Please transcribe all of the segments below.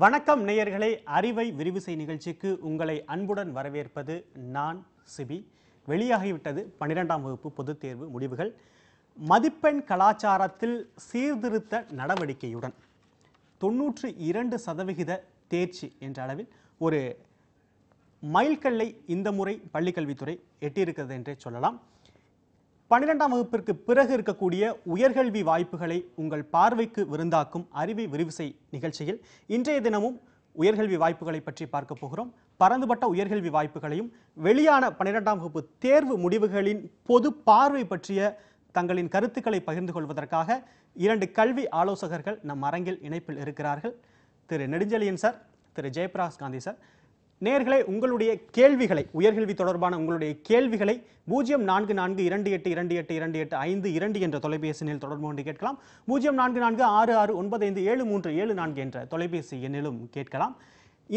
வணக்கம் நேயர்களே, அறிவை விரிவுசை நிகழ்ச்சிக்கு உங்களை அன்புடன் வரவேற்பது நான் சிபி. வெளியாகிவிட்டது 12ஆம் வகுப்பு பொதுத் தேர்வு முடிவுகள். மதிப்பெண் கலாச்சாரத்தில் சீர்திருத்த நடவடிக்கையுடன் 92% தேர்ச்சி என்ற அளவில் ஒரு மைல்கல்லை இந்த முறை பள்ளிக்கல்வித்துறை எட்டியிருக்கிறது என்றே சொல்லலாம். 12ஆம் வகுப்பிற்கு பிறகு இருக்கக்கூடிய உயர்கல்வி வாய்ப்புகளை உங்கள் பார்வைக்கு விருந்தாக்கும் அறிவை விரிவுசை நிகழ்ச்சியில் இன்றைய தினமும் உயர்கல்வி வாய்ப்புகளை பற்றி பார்க்க போகிறோம். பரந்துபட்ட உயர்கல்வி வாய்ப்புகளையும் வெளியான 12ஆம் வகுப்பு தேர்வு முடிவுகளின் பொது பார்வை பற்றிய தங்களின் கருத்துக்களை பகிர்ந்து கொள்வதற்காக 2 கல்வி ஆலோசகர்கள் நம் அரங்கில் இணைப்பில் இருக்கிறார்கள். திரு நெடுஞ்செழியன் சார், திரு ஜெயபிரகாஷ் காந்தி சார். நேயர்களே, உங்களுடைய கேள்விகளை, உயர்கல்வி தொடர்பான உங்களுடைய கேள்விகளை 0442828285 என்ற தொலைபேசி எண்ணில் தொடர்பு கொண்டு கேட்கலாம். 0446695737 என்ற தொலைபேசி எண்ணிலும் கேட்கலாம்.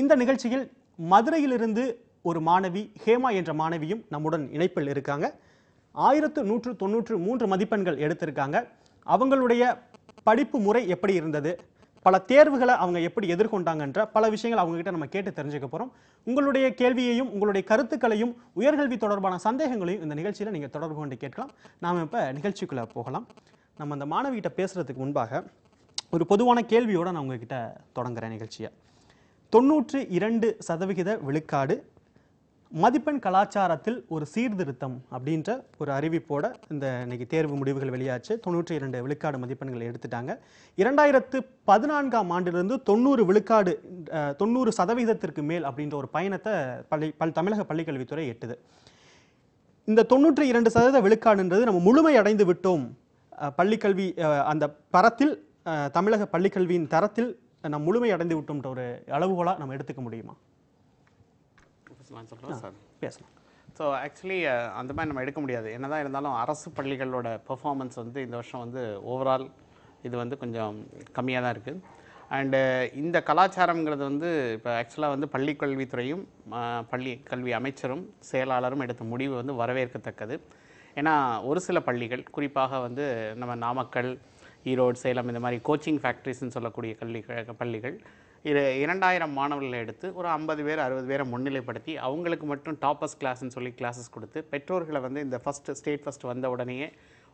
இந்த நிகழ்ச்சியில் மதுரையிலிருந்து ஒரு மாணவி ஹேமா என்ற மாணவியும் நம்முடன் இணைப்பில் இருக்காங்க. 1193 மதிப்பெண்கள் எடுத்திருக்காங்க. அவங்களுடைய படிப்பு முறை எப்படி இருந்தது, பல தேர்வுகளை அவங்க எப்படி எதிர்கொண்டாங்கன்ற பல விஷயங்கள் அவங்க கிட்ட நம்ம கேட்டு தெரிஞ்சுக்க போறோம். உங்களுடைய கேள்வியையும் உங்களுடைய கருத்துக்களையும் உயர்கல்வி தொடர்பான சந்தேகங்களையும் இந்த நிகழ்ச்சியில் நீங்கள் தொடர்பு கொண்டு கேட்கலாம். நாம் இப்போ நிகழ்ச்சிக்குள்ளே போகலாம். நம்ம அந்த மாணவிகிட்ட பேசுறதுக்கு முன்பாக ஒரு பொதுவான கேள்வியோடு நான் உங்ககிட்ட தொடங்குறேன் நிகழ்ச்சியை. 92% விழுக்காடு மதிப்பெண் கலாச்சாரத்தில் ஒரு சீர்திருத்தம் அப்படின்ற ஒரு அறிவிப்போட இந்த இன்னைக்கு தேர்வு முடிவுகள் வெளியாச்சு. 92 விழுக்காடு மதிப்பெண்களை எடுத்துட்டாங்க. 2014ஆம் ஆண்டிலிருந்து 90 விழுக்காடு 90% மேல் அப்படின்ற ஒரு பயணத்தை தமிழக பள்ளிக்கல்வித்துறை எட்டுது. இந்த 92% விழுக்காடுன்றது நம்ம முழுமை அடைந்து விட்டோம், பள்ளிக்கல்வி அந்த தரத்தில், தமிழக பள்ளிக்கல்வியின் தரத்தில் நம்ம முழுமை அடைந்து விட்டோம்ன்ற ஒரு அளவுகோலாக நம்ம எடுத்துக்க முடியுமா? பேசலாம். ஸோ ஆக்சுவலி அந்த மாதிரி நம்ம எடுக்க முடியாது. என்னதான் இருந்தாலும் அரசு பள்ளிகளோட பெர்ஃபார்மன்ஸ் வந்து இந்த வருஷம் வந்து ஓவரால் இது வந்து கொஞ்சம் கம்மியாக தான் இருக்குது. அண்டு இந்த கலாச்சாரங்கிறது வந்து இப்போ ஆக்சுவலாக வந்து பள்ளிக்கல்வித்துறையும் பள்ளி கல்வி அமைச்சரும் செயலாளரும் எடுத்த முடிவு வந்து வரவேற்கத்தக்கது. ஏன்னா ஒரு சில பள்ளிகள், குறிப்பாக வந்து நம்ம நாமக்கல், ஈரோடு, சேலம் இந்த மாதிரி கோச்சிங் ஃபேக்ட்ரிஸ்ன்னு சொல்லக்கூடிய பள்ளிகள் 2000 மாணவர்களை எடுத்து ஒரு 50 பேர் 60 பேரை முன்னிலைப்படுத்தி அவங்களுக்கு மட்டும் டாப்பர்ஸ் கிளாஸ்ன்னு சொல்லி கிளாஸஸ் கொடுத்து பெற்றோர்களை வந்து இந்த ஸ்டேட் ஃபஸ்ட் வந்த உடனேயே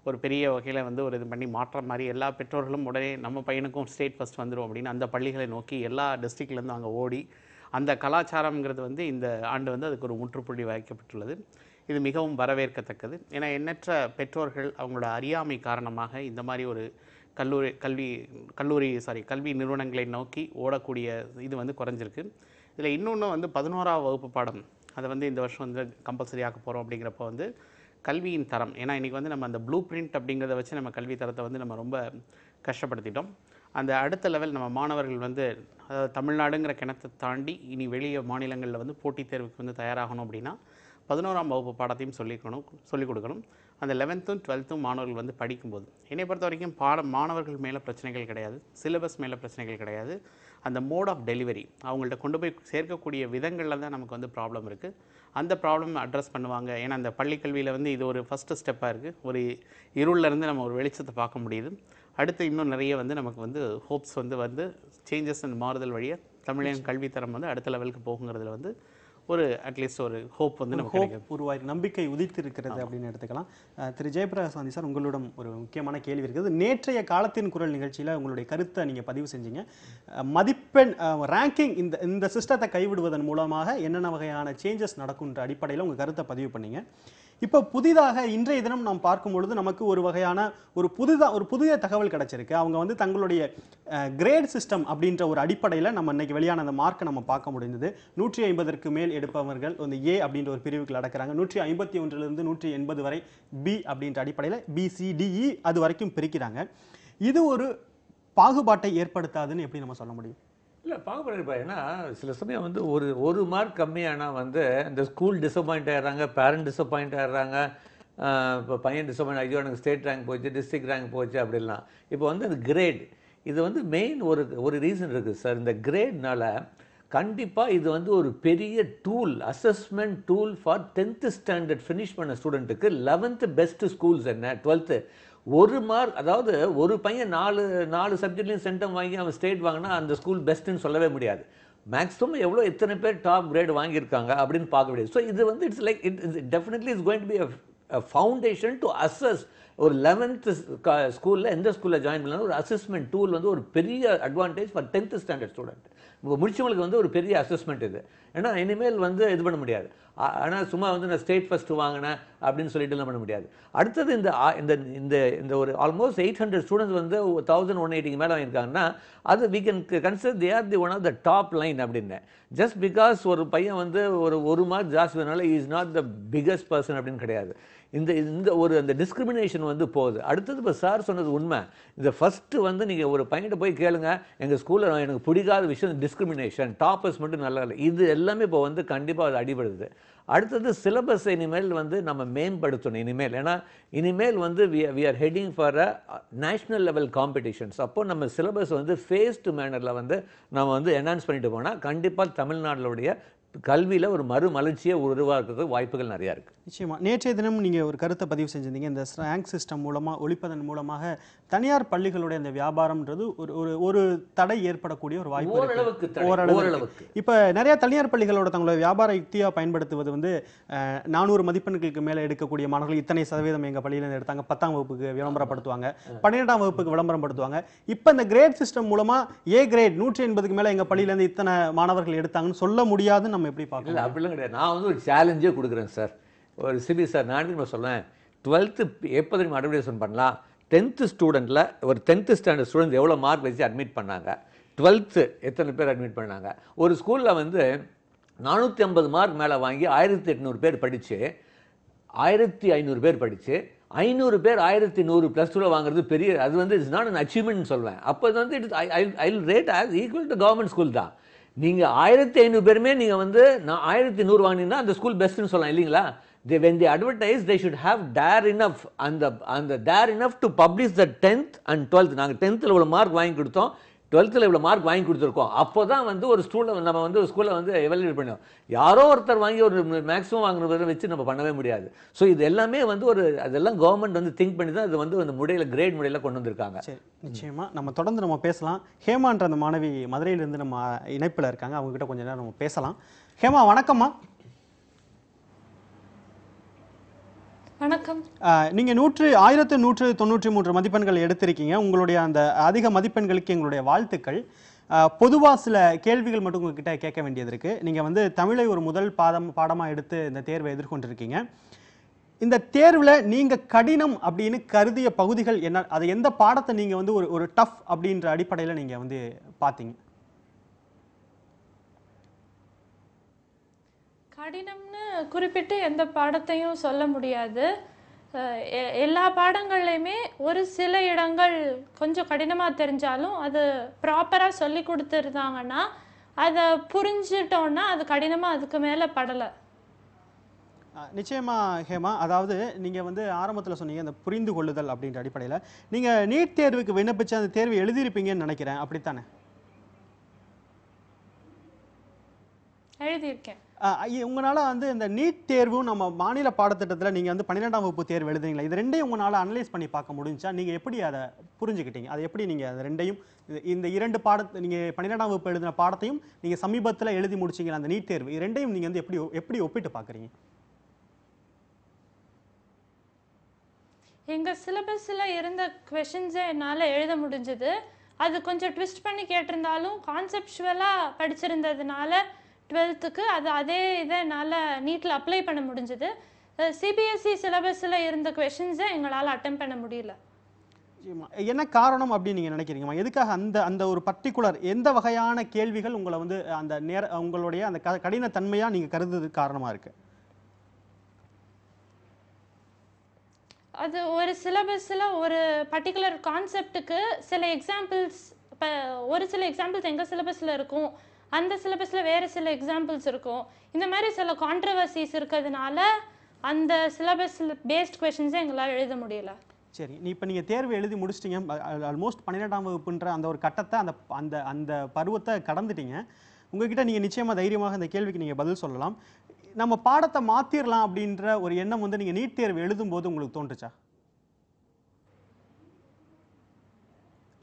ஒரு பெரிய வகையில் வந்து ஒரு இது பண்ணி மாற்ற மாதிரி எல்லா பெற்றோர்களும் உடனே நம்ம பையனுக்கும் ஸ்டேட் ஃபஸ்ட் வந்துடும் அப்படின்னு அந்த பள்ளிகளை நோக்கி எல்லா டிஸ்ட்ரிக்ட்லேருந்து அங்கே ஓடி அந்த கலாச்சாரங்கிறது வந்து இந்த ஆண்டு வந்து அதுக்கு ஒரு முற்றுப்புள்ளி வைக்கப்பட்டுள்ளது. இது மிகவும் வரவேற்கத்தக்கது. ஏன்னா எண்ணற்ற பெற்றோர்கள் அவங்களோட அறியாமை காரணமாக இந்த மாதிரி ஒரு கல்வி நிறுவனங்களை நோக்கி ஓடக்கூடிய இது வந்து குறைஞ்சிருக்கு. இதில் இன்னொன்று வந்து 11ஆம் வகுப்பு பாடம் அதை வந்து இந்த வருஷம் வந்து கம்பல்சரி ஆக்க போகிறோம். அப்படிங்கிறப்ப வந்து கல்வியின் தரம், ஏன்னா இன்றைக்கி வந்து நம்ம அந்த ப்ளூ பிரிண்ட் அப்படிங்கிறத வச்சு நம்ம கல்வி தரத்தை வந்து நம்ம ரொம்ப கஷ்டப்படுத்திட்டோம். அந்த அடுத்த லெவல் நம்ம மாணவர்கள் வந்து அதாவது தமிழ்நாடுங்கிற கிணத்தை தாண்டி இனி வெளியே மாநிலங்களில் வந்து போட்டித் தேர்வுக்கு வந்து தயாராகணும் அப்படின்னா 11ஆம் வகுப்பு பாடத்தையும் சொல்லிக் கொடுக்கணும். அந்த 11th 12th மாணவர்கள் வந்து படிக்கும்போது என்னை பொறுத்த வரைக்கும் மாணவர்கள் மேலே பிரச்சனைகள் கிடையாது, சிலபஸ் மேலே பிரச்சனைகள் கிடையாது. அந்த மோட் ஆஃப் டெலிவரி அவங்கள்ட்ட கொண்டு போய் சேர்க்கக்கூடிய விதங்களில் தான் நமக்கு வந்து ப்ராப்ளம் இருக்குது. அந்த ப்ராப்ளம் அட்ரஸ் பண்ணுவாங்க. ஏன்னா அந்த பள்ளிக்கல்வியில் வந்து இது ஒரு ஃபஸ்ட்டு ஸ்டெப்பாக இருக்குது. ஒரு இருளிலேருந்து நம்ம ஒரு வெளிச்சத்தை பார்க்க முடியுது. அடுத்து இன்னும் நிறைய வந்து நமக்கு வந்து ஹோப்ஸ் வந்து சேஞ்சஸ் அண்ட் மாறுதல் வழியாக தமிழின் கல்வித்தரம் வந்து அடுத்த லெவலுக்கு போகுங்கிறதுல வந்து ஒரு அட்லீஸ்ட் ஒரு ஹோப் வந்து நமக்கு உருவாகி நம்பிக்கை உதித்து இருக்கிறது அப்படின்னு எடுத்துக்கலாம். திரு ஜெயபிரகாஷ் காந்தி சார், உங்களிடம் ஒரு முக்கியமான கேள்வி இருக்குது. நேற்றைய காலத்தின் குரல் நிகழ்ச்சியில் உங்களுடைய கருத்தை நீங்கள் பதிவு செஞ்சீங்க. மதிப்பெண் ரேங்கிங் இந்த சிஸ்டத்தை கைவிடுவதன் மூலமாக என்னென்ன வகையான சேஞ்சஸ் நடக்குன்ற அடிப்படையில் உங்கள் கருத்தை பதிவு பண்ணீங்க. இப்போ புதிதாக இன்றைய தினம் நாம் பார்க்கும் பொழுது நமக்கு ஒரு வகையான ஒரு புதிய தகவல் கிடைச்சிருக்கு. அவங்க வந்து தங்களுடைய கிரேட் சிஸ்டம் அப்படின்ற ஒரு அடிப்படையில் நம்ம இன்னைக்கு வெளியான அந்த மார்க்கை நம்ம பார்க்க முடிந்தது. 150க்கு மேல் எடுப்பவர்கள் வந்து ஏ அப்படின்ற ஒரு பிரிவுக்கு நடக்கிறாங்க. 151லிருந்து 180 வரை பி அப்படின்ற அடிப்படையில் BCDE அது வரைக்கும் பிரிக்கிறாங்க. இது ஒரு பாகுபாட்டை ஏற்படுத்தாதுன்னு எப்படி நம்ம சொல்ல முடியும்? இல்லை, பாகுபாடு. ஏன்னா சில சமயம் வந்து ஒரு மார்க் கம்மியானால் வந்து இந்த ஸ்கூல் டிசப்பாயிண்ட் ஆகிடுறாங்க, பேரண்ட் டிசப்பாயிண்ட் ஆகிடுறாங்க. இப்போ பையன் டிசப்பாயிண்ட், ஐயோ எனக்கு ஸ்டேட் ரேங்க் போச்சு, டிஸ்ட்ரிக்ட் ரேங்க் போச்சு அப்படிலாம். இப்போ வந்து அது கிரேட், இது வந்து மெயின் ஒரு ரீசன் இருக்குது சார். இந்த கிரேட்னால கண்டிப்பாக இது வந்து ஒரு பெரிய tool, assessment tool for 10th standard finish பண்ண ஸ்டூடெண்ட்டுக்கு 11th பெஸ்ட் ஸ்கூல்ஸ் என்ன, 12th ஒரு மார்க், அதாவது ஒரு பையன் 4 சப்ஜெக்ட்லையும் சென்டம் வாங்கி அவன் ஸ்டேட் வாங்கினா அந்த ஸ்கூல் பெஸ்ட்டுன்னு சொல்லவே முடியாது. மேக்ஸிமம் எத்தனை பேர் டாப் கிரேட் வாங்கியிருக்காங்க அப்படின்னு பார்க்க முடியாது. ஸோ இது வந்து it's like it definitely is going to be a foundation to assess. ஒரு 11th ஸ்கூலில் எந்த ஸ்கூலில் ஜாயின் பண்ணலாம் ஒரு அசஸ்மெண்ட் டூல் வந்து ஒரு பெரிய advantage for 10th standard student. முடிச்சவங்களுக்கு வந்து ஒரு பெரிய அசஸ்மெண்ட் இது. ஏன்னா இனிமேல் வந்து இது பண்ண முடியாது. ஆனால் சும்மா வந்து நான் ஸ்டேட் ஃபஸ்ட்டு வாங்கினேன் அப்படின்னு சொல்லிட்டுலாம் பண்ண முடியாது. அடுத்தது இந்த ஒரு ஆல்மோஸ்ட் 800 ஸ்டூடெண்ட்ஸ் வந்து 1180 மேலே வாங்கியிருக்காங்கன்னா அது we can consider they are the one of the top line அப்படின்னு. ஜஸ்ட் பிகாஸ் ஒரு பையன் வந்து ஒரு மார்க் ஜாஸ்தி வரனால is not the biggest person அப்படின்னு கிடையாது. இந்த ஒரு அந்த டிஸ்கிரிமினேஷன் வந்து போகுது. அடுத்தது இப்போ சார் சொன்னது உண்மை. இந்த ஃபஸ்ட்டு வந்து நீங்கள் ஒரு பையன்கிட்ட போய் கேளுங்க, எங்கள் ஸ்கூலில் எனக்கு பிடிக்காத விஷயம் டிஸ்கிரிமினேஷன், டாப்பர்ஸ் மட்டும் நல்லா இல்லை, இது எல்லாமே இப்போ வந்து கண்டிப்பாக அது அடிபடுது. அடுத்தது சிலபஸ் இனிமேல் வந்து நம்ம மேம்படுத்தணும் இனிமேல். ஏன்னா இனிமேல் வந்து we are heading for a national level competitions. அப்போ நம்ம சிலபஸ் வந்து ஃபேஸ்டு மேனரில் வந்து நம்ம வந்து என்ஹான்ஸ் பண்ணிட்டு போனால் கண்டிப்பாக தமிழ்நாடுடைய கல்வியில் ஒரு மறுமலர்ச்சியை உருவாக்குறதுக்கு வாய்ப்புகள் நிறையா இருக்குது. நிச்சயமா. நேற்றைய தினம் நீங்கள் ஒரு கருத்தை பதிவு செஞ்சிருந்தீங்க. இந்த ரேங்க் சிஸ்டம் மூலமாக ஒழிப்பதன் மூலமாக தனியார் பள்ளிகளுடைய அந்த வியாபாரம்ன்றது ஒரு தடை ஏற்படக்கூடிய ஒரு வாய்ப்பு ஓரளவுக்கு. இப்போ நிறைய தனியார் பள்ளிகளோட தங்களோட வியாபார யுக்தியாக பயன்படுத்துவது வந்து 400 மதிப்பெண்களுக்கு மேலே எடுக்கக்கூடிய மாணவர்கள் இத்தனை சதவீதம் எங்கள் பள்ளியிலேருந்து எடுத்தாங்க, 10ஆம் வகுப்புக்கு விளம்பரப்படுத்துவாங்க, 12ஆம் வகுப்புக்கு விளம்பரப்படுத்துவாங்க. இப்போ இந்த கிரேட் சிஸ்டம் மூலமாக ஏ கிரேட் 180க்கு மேலே எங்கள் பள்ளியிலேருந்து இத்தனை மாணவர்கள் எடுத்தாங்கன்னு சொல்ல முடியாதுன்னு நம்ம எப்படி பார்க்கலாம்? இல்லை அப்படிலாம் கிடையாது. நான் வந்து ஒரு சேலஞ்சே கொடுக்குறேன் சார். ஒரு சிபி சார் நான் சொல்லுவேன், 12th எப்போ தெரியுமா அட்வர்டைஸ்மெண்ட் பண்ணலாம்? 10th ஸ்டூடெண்ட்டில் ஒரு 10th ஸ்டாண்டர்ட் ஸ்டூடெண்ட் எவ்வளோ மார்க் வச்சு அட்மிட் பண்ணாங்க, 12th எத்தனை பேர் அட்மிட் பண்ணாங்க. ஒரு ஸ்கூலில் வந்து 450 மார்க் மேலே வாங்கி 1800 பேர் படித்து 1500 பேர் படித்து 500 பேர் 1100 +2 வாங்குறது பெரிய, அது வந்து இட்ஸ் நாட் அன் அச்சீவ்மெண்ட் சொல்வேன். அப்போ இது வந்து it I rate as equal to government school தான். நீங்கள் 1500 பேருமே நீங்கள் வந்து நான் 1100 வாங்கினீங்கன்னா அந்த ஸ்கூல் பெஸ்ட்டுன்னு சொல்லலாம் இல்லைங்களா? When they advertise, they should have dare enough and the dare enough to publish the 10th and 12th. நாங்கள் 10th இவ்வளோ மார்க் வாங்கி கொடுத்தோம், 12th இவ்வளோ மார்க் வாங்கி கொடுத்துருக்கோம். அப்போ தான் வந்து ஒரு நம்ம வந்து ஒரு ஸ்கூலில் வந்து எவல்யூட் பண்ணுவோம். யாரோ ஒருத்தர் வாங்கி ஒரு மேக்ஸிமம் வாங்குறத வச்சு நம்ம பண்ணவே முடியாது. ஸோ இது எல்லாமே வந்து அதெல்லாம் கவர்மெண்ட் வந்து திங்க் பண்ணி தான் அது வந்து அந்த முறையில் கிரேட் முறையில் கொண்டு வந்திருக்காங்க. சரி, நிச்சயமாக நம்ம தொடர்ந்து நம்ம பேசலாம். ஹேமான்ற அந்த மாணவி மதுரையிலிருந்து நம்ம இணைப்பில் இருக்காங்க, அவங்ககிட்ட கொஞ்சம் நேரம் நம்ம பேசலாம். ஹேமா வணக்கம்மா. வணக்கம். நீங்கள் 1193 மதிப்பெண்கள் எடுத்திருக்கீங்க. உங்களுடைய அந்த அதிக மதிப்பெண்களுக்கு எங்களுடைய வாழ்த்துக்கள். பொதுவாக சில கேள்விகள் மட்டும் உங்ககிட்ட கேட்க வேண்டியது இருக்குது. நீங்கள் வந்து தமிழை ஒரு முதல் பாடமாக எடுத்து இந்த தேர்வை எதிர்கொண்டிருக்கீங்க. இந்த தேர்வில் நீங்கள் கடினம் அப்படின்னு கருதிய பகுதிகள் என்ன? அது எந்த பாடத்தை நீங்கள் வந்து ஒரு டஃப் அப்படின்ற அடிப்படையில் நீங்கள் வந்து பார்த்தீங்க? கடினம்னு குறிப்பிட்டு எந்த பாடத்தையும் சொல்ல முடியாது. எல்லா பாடங்கள்லையுமே ஒரு சில இடங்கள் கொஞ்சம் கடினமாக தெரிஞ்சாலும் அது ப்ராப்பராக சொல்லி கொடுத்துருந்தாங்கன்னா அதை புரிஞ்சிட்டோன்னா அது கடினமாக அதுக்கு மேலே படலை. நிச்சயமாக ஹேமா, அதாவது நீங்கள் வந்து ஆரம்பத்தில் சொன்னீங்க அந்த புரிந்து கொள்ளுதல் அப்படின்ற அடிப்படையில் நீங்கள் நீட் தேர்வுக்கு விண்ணப்பிச்சு அந்த தேர்வு எழுதியிருப்பீங்கன்னு நினைக்கிறேன், அப்படித்தானே? எழுதியிருக்கேன். உங்களால் வந்து இந்த நீட் தேர்வும் நம்ம மாநில பாடத்திட்டத்தில் நீங்கள் வந்து 12ஆம் வகுப்பு தேர்வு எழுதுறீங்களா, இது ரெண்டையும் உங்களால் அனலைஸ் பண்ணி பார்க்க முடிஞ்சா? நீங்கள் எப்படி அதை புரிஞ்சுக்கிட்டீங்க? அதை எப்படி நீங்கள் அது ரெண்டையும் இந்த 2 பாடத்தை நீங்கள் 12ஆம் வகுப்பு எழுதின பாடத்தையும் நீங்கள் சமீபத்தில் எழுதி முடிச்சிங்களா அந்த நீட் தேர்வு, இது ரெண்டையும் நீங்கள் வந்து எப்படி ஒப்பிட்டு பார்க்குறீங்க? எங்கள் சிலபஸில் இருந்த கொஷின்ஸை என்னால் எழுத முடிஞ்சது. அது கொஞ்சம் ட்விஸ்ட் பண்ணி கேட்டிருந்தாலும் கான்செப்டுவலாக படிச்சிருந்ததுனால 12th அதே இதை என்னால் நீட்டில் அப்ளை பண்ண முடிஞ்சது. சிபிஎஸ்சி சிலபஸில் இருந்த கொஷின்ஸை எங்களால் அட்டெம்ப்ட் பண்ண முடியல. என்ன காரணம் அப்படின்னு நீங்கள் நினைக்கிறீங்கம்மா? எதுக்காக அந்த ஒரு பர்டிகுலர் எந்த வகையான கேள்விகள் உங்களை வந்து அந்த உங்களுடைய அந்த கடினத்தன்மையாக நீங்கள் கருதுறதுக்கு காரணமாக இருக்குது? அது ஒரு சிலபஸில் ஒரு பர்டிகுலர் கான்செப்டுக்கு சில எக்ஸாம்பிள்ஸ், இப்போ ஒரு சில எக்ஸாம்பிள்ஸ் எங்கள் சிலபஸில் இருக்கும், அந்த சிலபஸில் வேறு சில எக்ஸாம்பிள்ஸ் இருக்கும். இந்த மாதிரி சில கான்ட்ரவர்சிஸ் இருக்கிறதுனால அந்த சிலபஸ் பேஸ்ட் கொஷின்ஸை எங்களால் எழுத முடியல. சரி, இப்போ நீங்கள் தேர்வு எழுதி முடிச்சிட்டிங்க. ஆல்மோஸ்ட் 12ஆம் வகுப்புன்ற அந்த ஒரு கட்டத்தை அந்த பருவத்தை கடந்துட்டீங்க. உங்ககிட்ட நீங்கள் நிச்சயமாக தைரியமாக இந்த கேள்விக்கு நீங்கள் பதில் சொல்லலாம். நம்ம பாடத்தை மாற்றிடலாம் அப்படின்ற ஒரு எண்ணம் வந்து நீங்கள் நீட் தேர்வு எழுதும்போது உங்களுக்கு தோன்றுச்சா?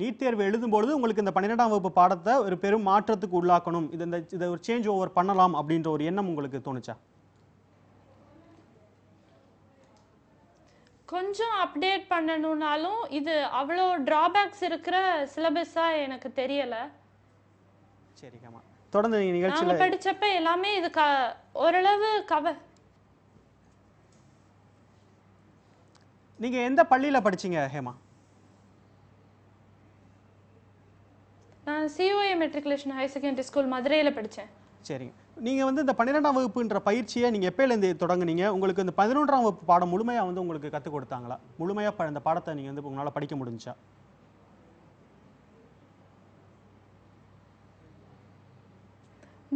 நீட் தேர்வு எழுதும்பொழுது உங்களுக்கு இந்த 12ஆம் வகுப்பு பாடத்தை ஒரு பெரும் மாற்றத்துக்கு உள்ளாக்கணும், இதை ஒரு சேஞ்ச் ஓவர் பண்ணலாம் அப்படின்ற ஒரு எண்ணம் உங்களுக்கு தோணுச்சா? கொஞ்சம் அப்டேட் பண்ணணும்னாலும் இது அவ்வளோ டிராபேக்ஸ் இருக்கிற சிலபஸா எனக்கு தெரியல. சரி ஹேமா, தொடர்ந்து நீங்க நிகழ்ச்சியில நாங்க படிச்சப்ப எல்லாமே இது ஓரளவு நீங்க எந்த பள்ளியில படிச்சீங்க ஹேமா? நான் COA matriculation higher secondary school மதுரையில படிச்சேன். சரிங்க. நீங்க வந்து இந்த 12ஆம் வகுப்புன்ற பயிற்சியை நீங்க எப்பயிலேருந்து தொடங்குனீங்க? உங்களுக்கு இந்த 11ஆம் வகுப்பு பாடம் முழுமையா வந்து உங்களுக்கு கற்றுக் கொடுத்தாங்களா? முழுமையா இந்த பாடத்தை நீங்க வந்து உங்களால படிக்க முடிஞ்சா?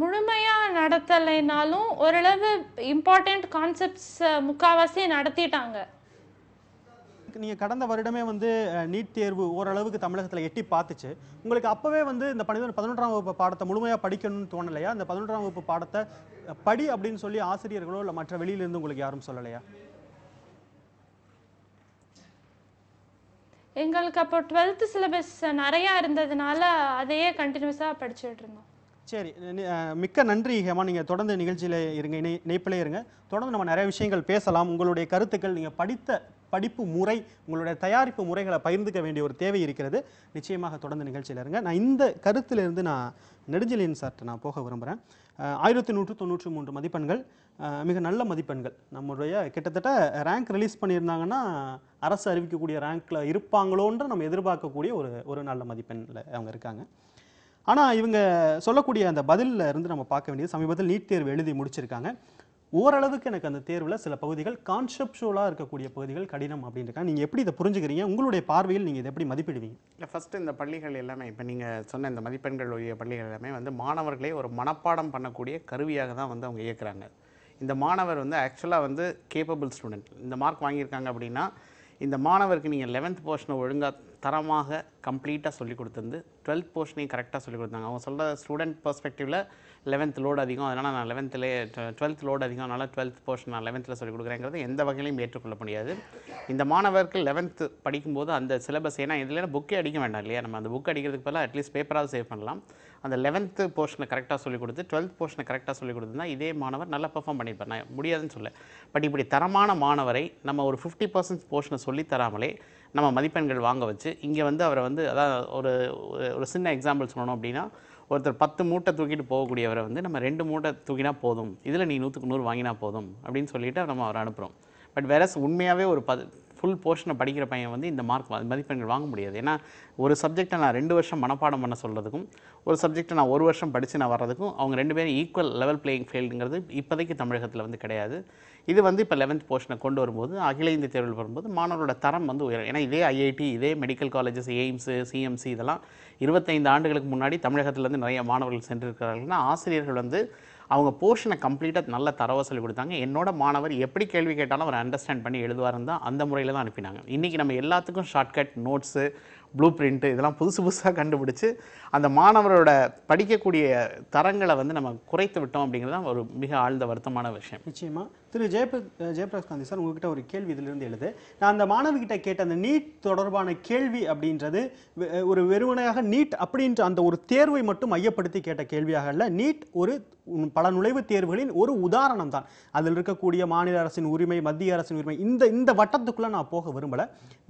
முழுமையா நடத்தலைனாலும் ஓரளவு இம்பார்ட்டன்ட் கான்செப்ட்ஸ் முக்காவாசி நடத்திட்டாங்க. நீங்க கடந்த வருடமே வந்து நீட் தேர்வு ஓரளவுக்கு தமிழகத்துல எட்டி பார்த்துச்சு. உங்களுக்கு அப்பவே வந்து இந்த 11ஆம் வகுப்பு பாடத்தை முழுமையா படிக்கணும்னு தோணலையா? இந்த 11ஆம் வகுப்பு பாடத்தை படி அப்படின்னு சொல்லி ஆசிரியர்களோ இல்லை மற்ற வெளியிலிருந்து உங்களுக்கு யாரும் சொல்லலையா? எங்களுக்கு அப்போ 12th சிலபஸ் நிறையா இருந்ததுனால அதையே கண்டினியூஸாக படிச்சுட்டு இருந்தோம். சரி, மிக்க நன்றி ஹேமா. நீங்கள் தொடர்ந்து நிகழ்ச்சியில் இருங்க, இணைப்பிலே இருங்க. தொடர்ந்து நம்ம நிறைய விஷயங்கள் பேசலாம். உங்களுடைய கருத்துக்கள், நீங்கள் படித்த படிப்பு முறை, உங்களுடைய தயாரிப்பு முறைகளை பகிர்ந்துக்க வேண்டிய ஒரு தேவை இருக்கிறது. நிச்சயமாக தொடர்ந்து நிகழ்ச்சியில் இருங்க. நான் இந்த கருத்திலிருந்து நான் நெடுஞ்செழியன் சார்ட்ட நான் போக விரும்புகிறேன். 1193 மதிப்பெண்கள், மிக நல்ல மதிப்பெண்கள். நம்முடைய கிட்டத்தட்ட ரேங்க் ரிலீஸ் பண்ணியிருந்தாங்கன்னா அரசு அறிவிக்கக்கூடிய ரேங்க்கில் இருப்பாங்களோன்ற நம்ம எதிர்பார்க்கக்கூடிய ஒரு நல்ல மதிப்பெண்ணில் அவங்க இருக்காங்க. ஆனால் இவங்க சொல்லக்கூடிய அந்த பதிலில் இருந்து நம்ம பார்க்க வேண்டியது, சமீபத்தில் நீட் தேர்வு எழுதி முடிச்சிருக்காங்க. ஓரளவுக்கு எனக்கு அந்த தேர்வில் சில பகுதிகள் கான்செப்சுவலாக இருக்கக்கூடிய பகுதிகள் கடினம் அப்படின்ட்டு. நீங்கள் எப்படி இதை புரிஞ்சுக்கிறீங்க? உங்களுடைய பார்வையில் நீங்கள் இதை எப்படி மதிப்பிடுவீங்க? இல்லை, ஃபஸ்ட்டு இந்த பள்ளிகள் எல்லாமே இப்போ நீங்கள் சொன்ன இந்த மதிப்பெண்கள் உடைய பள்ளிகள் எல்லாமே வந்து மாணவர்களே ஒரு மனப்பாடம் பண்ணக்கூடிய கருவியாக தான் வந்து அவங்க இயக்குறாங்க. இந்த மாணவர் வந்து ஆக்சுவலாக வந்து கேப்பபிள் ஸ்டூடெண்ட். இந்த மார்க் வாங்கியிருக்காங்க அப்படின்னா இந்த மாணவருக்கு நீங்கள் 11th போர்ஷனை ஒழுங்காக தரமாக கம்ப்ளீட்டாக சொல்லிக் கொடுத்துருந்து 12th போர்ஷனையும் கரெக்டாக சொல்லிக் கொடுத்தாங்க. அவங்க சொல்கிற ஸ்டூடெண்ட் பெர்ஸ்பெக்டிவில் 11th லோடு அதிகம், அதனால் நான் 12th லோடு அதிகம், அதனால் 12th போர்ஷன் நான் 11th சொல்லிக் கொடுக்குறேங்கிறது எந்த வகையிலையும் ஏற்றுக்கொள்ள முடியாது. இந்த மாணவருக்கு 11th படிக்கும்போது அந்த சிலபஸ், ஏன்னா இதில் புக்கே அடிக்க வேண்டாம் இல்லையா, நம்ம அந்த புக் அடிக்கிறதுக்கு பதிலாக அட்லீஸ்ட் பேப்பராக சேவ் பண்ணலாம். அந்த 11th போர்ஷனை கரெக்டாக சொல்லிக் கொடுத்து 12th போர்ஷனை கரெக்டாக சொல்லிக் கொடுத்துருந்தா இதே மாணவர் நல்லா பெர்ஃபார்ம் பண்ணியிருப்பார். நான் முடியாதுன்னு சொல்ல, பட் இப்படி தரமான மாணவரை நம்ம ஒரு 50% போர்ஷனை சொல்லித்தராமலே நம்ம மதிப்பெண்கள் வாங்க வச்சு இங்கே வந்து அவரை வந்து, அதாவது ஒரு சின்ன எக்ஸாம்பிள் சொல்லணும் அப்படின்னா, ஒருத்தர் 10 மூட்டை தூக்கிட்டு போகக்கூடியவரை வந்து நம்ம 2 மூட்டை தூக்கினா போதும், இதில் நீ 100க்கு 100 வாங்கினா போதும் அப்படின்னு சொல்லிட்டு நம்ம அவரை அனுப்புகிறோம். பட் வேறஸ் உண்மையாகவே ஒரு ஃபுல் போர்ஷனை படிக்கிற பையன் வந்து இந்த மதிப்பெண்கள் வாங்க முடியாது. ஏன்னா ஒரு சப்ஜெக்டை நான் 2 வருஷம் மனப்பாடம் பண்ண சொல்கிறதுக்கும் ஒரு சப்ஜெக்டை நான் 1 வருஷம் படித்து நான் வர்றதுக்கும் அவங்க 2 பேரும் ஈக்குவல் லெவல் பிளேயிங் ஃபீல்டுங்கிறது இப்போதைக்கு தமிழகத்தில் வந்து கிடையாது. இது வந்து இப்போ 11th போர்ஷனை கொண்டு வரும்போது, அகில இந்திய தேர்வில் வரும்போது மாணவரோட தரம் வந்து உயரும். ஏன்னா இதே IIT, இதே மெடிக்கல் காலேஜஸ், எய்ம்ஸு, CMC இதெல்லாம் 25 ஆண்டுகளுக்கு முன்னாடி தமிழகத்திலேருந்து நிறைய மாணவர்கள் சென்றிருக்கிறார்கள்னா ஆசிரியர்கள் வந்து அவங்க போர்ஷனை கம்ப்ளீட்டாக நல்ல தரவாக சொல்லிக் கொடுத்தாங்க. என்னோட மாணவர் எப்படி கேள்வி கேட்டாலும் அவர் அண்டர்ஸ்டாண்ட் பண்ணி எழுதுவாருன்னு தான் அந்த முறையில் தான் அனுப்பினாங்க. இன்றைக்கி நம்ம எல்லாத்துக்கும் ஷார்ட்கட் நோட்ஸு, ப்ளூ பிரிண்ட்டு இதெல்லாம் புதுசாக கண்டுபிடிச்சு அந்த மாணவரோட படிக்கக்கூடிய தரங்களை வந்து நம்ம குறைத்து விட்டோம் அப்படிங்கிறது தான் ஒரு மிக ஆழ்ந்த வருத்தமான விஷயம். நிச்சயமாக திரு ஜெயபிரகாஷ் காந்தி சார், உங்ககிட்ட ஒரு கேள்வி இதிலிருந்து எழுது. நான் அந்த மாணவிகிட்ட கேட்ட அந்த நீட் தொடர்பான கேள்வி அப்படின்றது ஒரு வெறுமனையாக நீட் அப்படின்ற அந்த ஒரு தேர்வை மட்டும் மையப்படுத்தி கேட்ட கேள்வியாக இல்லை. நீட் ஒரு பல நுழைவுத் தேர்வுகளின் ஒரு உதாரணம் தான். அதில் இருக்கக்கூடிய மாநில அரசின் உரிமை, மத்திய அரசின் உரிமை, இந்த வட்டத்துக்குள்ளே நான் போக விரும்பலை.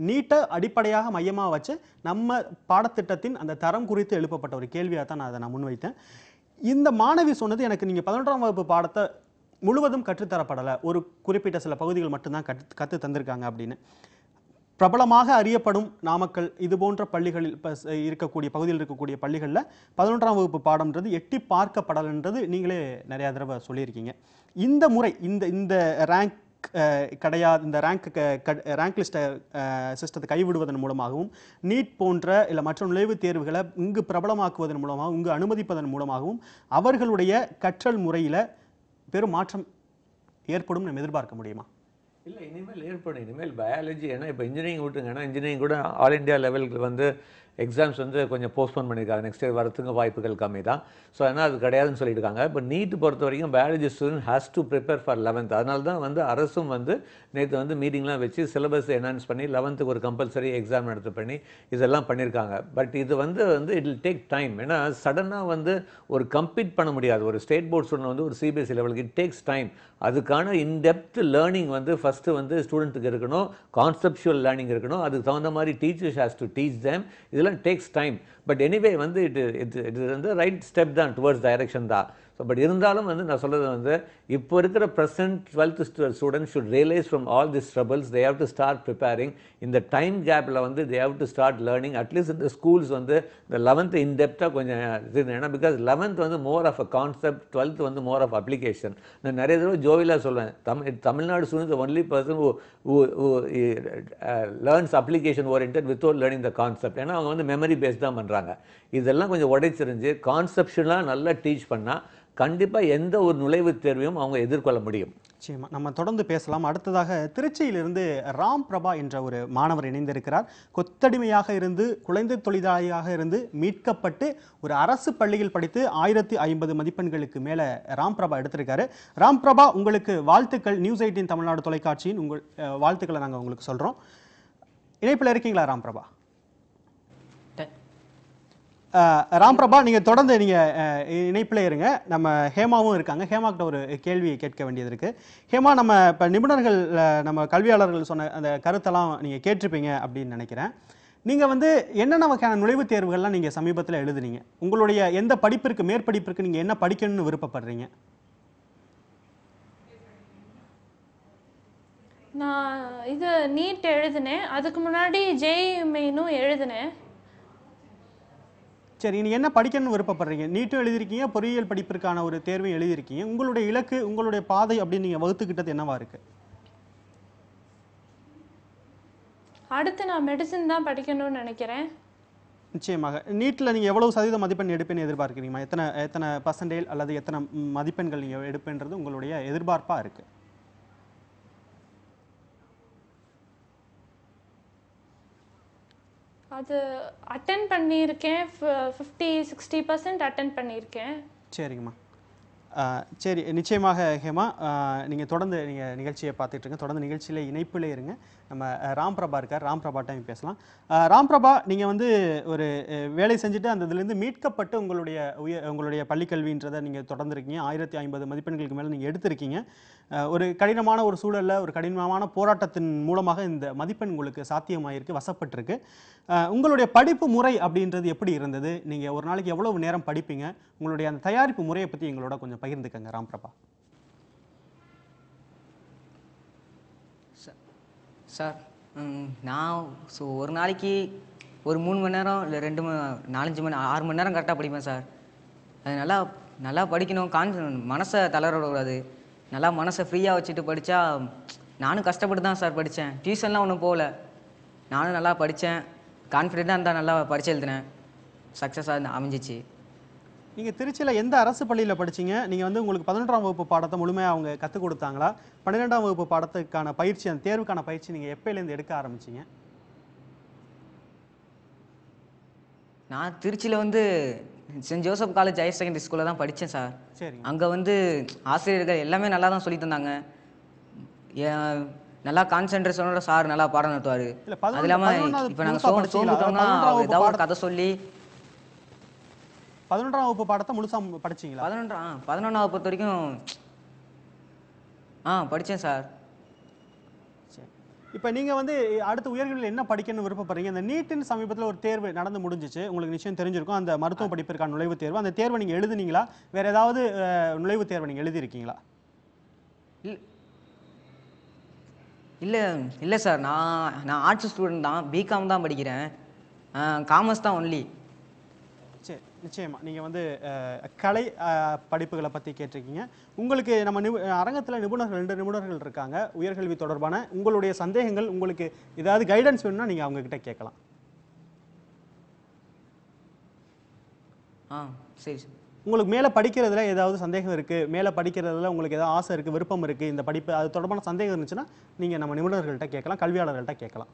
நீட்டை அடிப்படையாக மையமாக வச்சு நம்ம பாடத்திட்டத்தின் அந்த தரம் குறித்து எழுப்பப்பட்ட ஒரு கேள்வியாக தான் நான் அதை முன்வைத்தேன். இந்த மாணவி சொன்னது, எனக்கு நீங்கள் 11ஆம் வகுப்பு பாடத்தை முழுவதும் கற்றுத்தரப்படலை, ஒரு குறிப்பிட்ட சில பகுதிகள் மட்டும்தான் கற்று தந்திருக்காங்க அப்படின்னு. பிரபலமாக அறியப்படும் நாமக்கல் இது போன்ற பள்ளிகளில் இருக்கக்கூடிய பகுதியில் இருக்கக்கூடிய பள்ளிகளில் 11ஆம் வகுப்பு பாடம்ன்றது எட்டி பார்க்கப்படலைன்றது நீங்களே நிறையா தடவை சொல்லியிருக்கீங்க. இந்த முறை இந்த ரேங்க் கிடையாது, இந்த ரேங்க் லிஸ்ட்டை சிஸ்டத்தை கைவிடுவதன் மூலமாகவும், நீட் போன்ற இல்லை மற்ற நுழைவுத் தேர்வுகளை இங்கு பிரபலமாக்குவதன் மூலமாகவும், இங்கு அனுமதிப்பதன் மூலமாகவும் அவர்களுடைய கற்றல் முறையில் பெரும் மாற்றம் ஏற்படும் நம்ம எதிர்பார்க்க முடியுமா? இல்லை, இனிமேல் ஏற்படும். இனிமேல் பயாலஜி, ஏன்னா இப்போ இன்ஜினியரிங் விட்டுருங்க, ஏன்னா இன்ஜினியரிங் கூட ஆல் இண்டியா லெவலுக்கு வந்து எக்ஸாம்ஸ் வந்து கொஞ்சம் போஸ்ட்போன் பண்ணியிருக்காங்க, நெக்ஸ்ட் இயர் வரத்துக்கு வாய்ப்புகள் கம்மி தான். ஸோ அதனால் அது கிடையாதுன்னு சொல்லியிருக்காங்க. இப்போ நீட் பொறுத்த வரைக்கும் biology student has to prepare for 11th. அதனால தான் வந்து அரசும் வந்து நேற்று வந்து மீட்டிங்லாம் வச்சு சிலபஸ் என்ஹான்ஸ் பண்ணி 11th ஒரு கம்பல்சரி எக்ஸாம் நடத்து பண்ணி இதெல்லாம் பண்ணியிருக்காங்க. பட் இது வந்து இட் வில் டேக் டைம். ஏன்னா சடனாக வந்து ஒரு கம்பீட் பண்ண முடியாது. ஒரு ஸ்டேட் போர்ட் ஸ்டூடெண்ட் வந்து ஒரு சிபிஎஸ்சி லெவலுக்கு இட் டேக்ஸ் டைம். அதுக்கான இன்டெப்த் லேர்னிங் வந்து ஃபஸ்ட்டு வந்து ஸ்டூடெண்ட்டுக்கு இருக்கணும், கான்செப்ஷுவல் லேர்னிங் இருக்கணும், அதுக்கு தகுந்த மாதிரி teachers has to teach them. இதெல்லாம் டேக்ஸ் டைம். பட் எனிவே வந்து இது வந்து ரைட் ஸ்டெப் தான், டுவர்ட்ஸ் டைரக்ஷன் தான். ஸோ பட் இருந்தாலும் வந்து நான் சொல்கிறது வந்து இப்போ இருக்கிற present 12th students should realise from all this troubles they have to start preparing. இந்த டைம் கேப்பில் வந்து they have to start learning. At least இந்த ஸ்கூல்ஸ் வந்து இந்த 11th இன்டெப்த்தாக கொஞ்சம் இது, ஏன்னா பிகாஸ் 11th வந்து மோர் ஆஃப் அ கான்செப்ட், 12th வந்து மோர் ஆஃப் அப்ளிகேஷன். நான் நிறைய தடவை ஜோவிலாக சொல்லுவேன், Tamil Nadu students only person who learns application oriented without learning the concept. ஏன்னா அவங்க வந்து மெமரி பேஸ்ட் தான் பண்ணுறாங்க. இதெல்லாம் கொஞ்சம் உடைச்சிருந்து கான்செப்ஷனாக நல்லா டீச் பண்ணால் கண்டிப்பாக எந்த ஒரு நுழைவுத் தேர்வையும் அவங்க எதிர்கொள்ள முடியும். நிச்சயமா நம்ம தொடர்ந்து பேசலாம். அடுத்ததாக திருச்சியிலிருந்து ராம் பிரபா என்ற ஒரு மாணவர் இணைந்திருக்கிறார். கொத்தடிமையாக இருந்து குழந்தை தொழிலாளியாக இருந்து மீட்கப்பட்டு ஒரு அரசு பள்ளியில் படித்து 1050 மதிப்பெண்களுக்கு மேலே ராம் பிரபா எடுத்திருக்காரு. ராம் பிரபா, உங்களுக்கு வாழ்த்துக்கள். நியூஸ் 18 தமிழ்நாடு தொலைக்காட்சியின் உங்கள் வாழ்த்துக்களை நாங்கள் உங்களுக்கு சொல்கிறோம். இணைப்பில் இருக்கீங்களா ராம் பிரபா? ராம் பிரபா, நீங்கள் தொடர்ந்து இணைப்பில் இருங்க. நம்ம ஹேமாவும் இருக்காங்க. ஹேமா கிட்ட ஒரு கேள்வி கேட்க வேண்டியது இருக்குது. ஹேமா, நம்ம இப்போ நிபுணர்கள் நம்ம கல்வியாளர்கள் சொன்ன அந்த கருத்தெல்லாம் நீங்கள் கேட்டிருப்பீங்க அப்படின்னு நினைக்கிறேன். நீங்கள் வந்து என்னென்ன வகையான நுழைவுத் தேர்வுகள்லாம் நீங்கள் சமீபத்தில் எழுதுனீங்க? உங்களுடைய எந்த படிப்பிற்கு, மேற்படிப்பிற்கு நீங்கள் என்ன படிக்கணும்னு விருப்பப்படுறீங்க? நான் இது நீட் எழுதினேன், அதுக்கு முன்னாடி ஜேஇ மெயினும் எழுதினேன். சரி, நீ என்ன படிக்கணும்னு விருப்பப்படுறீங்க? நீட்டும் எழுதியிருக்கீங்க, பொறியியல் படிப்பிற்கான ஒரு தேர்வையும் எழுதியிருக்கீங்க. உங்களுடைய இலக்கு, உங்களுடைய பாதை அப்படின்னு நீங்கள் வகுத்துக்கிட்டது என்னவா இருக்கு? அடுத்து நான் மெடிசன் தான் படிக்கணும்னு நினைக்கிறேன். நிச்சயமாக. நீட்டில் நீங்கள் எவ்வளவு சதவீத மதிப்பெண் எடுப்பேன்னு எதிர்பார்க்குறீங்களா? எத்தனை பர்சன்டேஜ் அல்லது எத்தனை மதிப்பெண்கள் நீங்கள் எடுப்பேன்றது உங்களுடைய எதிர்பார்ப்பாக இருக்குது? அது அட்டென்ட் பண்ணியிருக்கேன், 50-60% அட்டென்ட் பண்ணியிருக்கேன். சரிங்கம்மா. சரி, நிச்சயமாக ஹேமா, நீங்கள் தொடர்ந்து நிகழ்ச்சியை பார்த்துட்ருங்க. தொடர்ந்து நிகழ்ச்சியில் இணைப்பில் இருங்க. நம்ம ராம் பிரபா இருக்கார். ராம் பிரபா டைம் பேசலாம். ராம் பிரபா, நீங்கள் வந்து ஒரு வேலை செஞ்சுட்டு அந்த இதுலேருந்து மீட்கப்பட்டு உங்களுடைய பள்ளிக்கல்வின்றதை நீங்கள் தொடர்ந்துருக்கீங்க. 1050 மதிப்பெண்களுக்கு மேலே நீங்கள் எடுத்திருக்கீங்க. ஒரு கடினமான ஒரு சூழலில், ஒரு கடினமான போராட்டத்தின் மூலமாக இந்த மதிப்பெண் உங்களுக்கு சாத்தியமாயிருக்கு, வசப்பட்டிருக்கு. உங்களுடைய படிப்பு முறை அப்படின்றது எப்படி இருந்தது? நீங்கள் ஒரு நாளைக்கு எவ்வளவு நேரம் படிப்பீங்க? உங்களுடைய அந்த தயாரிப்பு முறையை பற்றி எங்களோட கொஞ்சம் பகிர்ந்துக்கங்க ராம் பிரபா. சார், நான் ஒரு நாளைக்கு ஒரு 3 மணி நேரம் இல்லை 4-5 மணி 6 மணி நேரம் கரெக்டாக படிப்பேன் சார். அது நல்லா படிக்கணும், மனசை தளரக்கூடாது. நல்லா மனசை ஃப்ரீயாக வச்சுட்டு படித்தா, நானும் கஷ்டப்பட்டு தான் சார் படித்தேன். டியூஷன்லாம் ஒன்றும் போகல, நானும் நல்லா படித்தேன். கான்ஃபிடென்ட்டாக இருந்தால் நல்லா படித்து எழுதினேன். சக்ஸஸாக அமைஞ்சிச்சு. நீங்கள் திருச்சியில் எந்த அரசு பள்ளியில் படிச்சீங்க? நீங்கள் வந்து உங்களுக்கு 11ஆம் வகுப்பு பாடத்தை முழுமையாக அவங்க கற்றுக் கொடுத்தாங்களா? 12ஆம் வகுப்பு பாடத்துக்கான பயிற்சி, அந்த தேர்வுக்கான பயிற்சி நீங்கள் எப்போலேருந்து எடுக்க ஆரம்பிச்சிங்க? நான் திருச்சியில் வந்து saint Joseph college higher secondary ஸ்கூலில் தான் படித்தேன் சார். சரி. அங்கே வந்து ஆசிரியர்கள் எல்லாமே நல்லா தான் சொல்லி தந்தாங்க. நல்லா கான்சென்ட்ரேஷனோட சார் நல்லா பாடம் நடத்துவார். அது இல்லாமல் இப்போ நாங்கள் சோர்ந்துட்டோம்னா ஏதாவது ஒரு கதை சொல்லி 11ஆம் வகுப்பு பாடத்தை முழுசாக படிச்சிங்களா? 11ஆம் வகுப்பு வரைக்கும் படித்தேன் சார். சரி, இப்போ நீங்கள் வந்து அடுத்த உயர்கல்வியில் என்ன படிக்கணும்னு விருப்பப்படுறீங்க? இந்த நீட்டின் சமீபத்தில் ஒரு தேர்வு நடந்து முடிஞ்சிச்சு, உங்களுக்கு நிச்சயம் தெரிஞ்சிருக்கும். அந்த மருத்துவ படிப்பிற்கான நுழைவுத் தேர்வு, அந்த தேர்வை நீங்கள் எழுதுனீங்களா? வேறு ஏதாவது நுழைவுத் தேர்வை நீங்கள் எழுதியிருக்கீங்களா? இல்லை சார், நான் ஆர்ட்ஸ் ஸ்டூடெண்ட் தான், பிகாம் தான் படிக்கிறேன். காமர்ஸ் தான் ஒன்லி. சரி, நிச்சயமாக நீங்கள் வந்து கலை படிப்புகளை பற்றி கேட்டிருக்கீங்க. உங்களுக்கு நம்ம அரங்கத்தில் 2 நிபுணர்கள் இருக்காங்க உயர்கல்வி தொடர்பான. உங்களுடைய சந்தேகங்கள், உங்களுக்கு ஏதாவது கைடன்ஸ் வேணும்னா நீங்கள் அவங்கக்கிட்ட கேட்கலாம். சரி சார். உங்களுக்கு மேலே படிக்கிறதுல ஏதாவது சந்தேகம் இருக்குது, மேலே படிக்கிறதுல உங்களுக்கு ஏதாவது ஆசை இருக்குது, விருப்பம் இருக்குது, இந்த படிப்பு அது தொடர்பான சந்தேகம் இருந்துச்சுன்னா நீங்கள் நம்ம நிபுணர்கள்ட்ட கேட்கலாம், கல்வியாளர்கள்ட்ட கேட்கலாம்.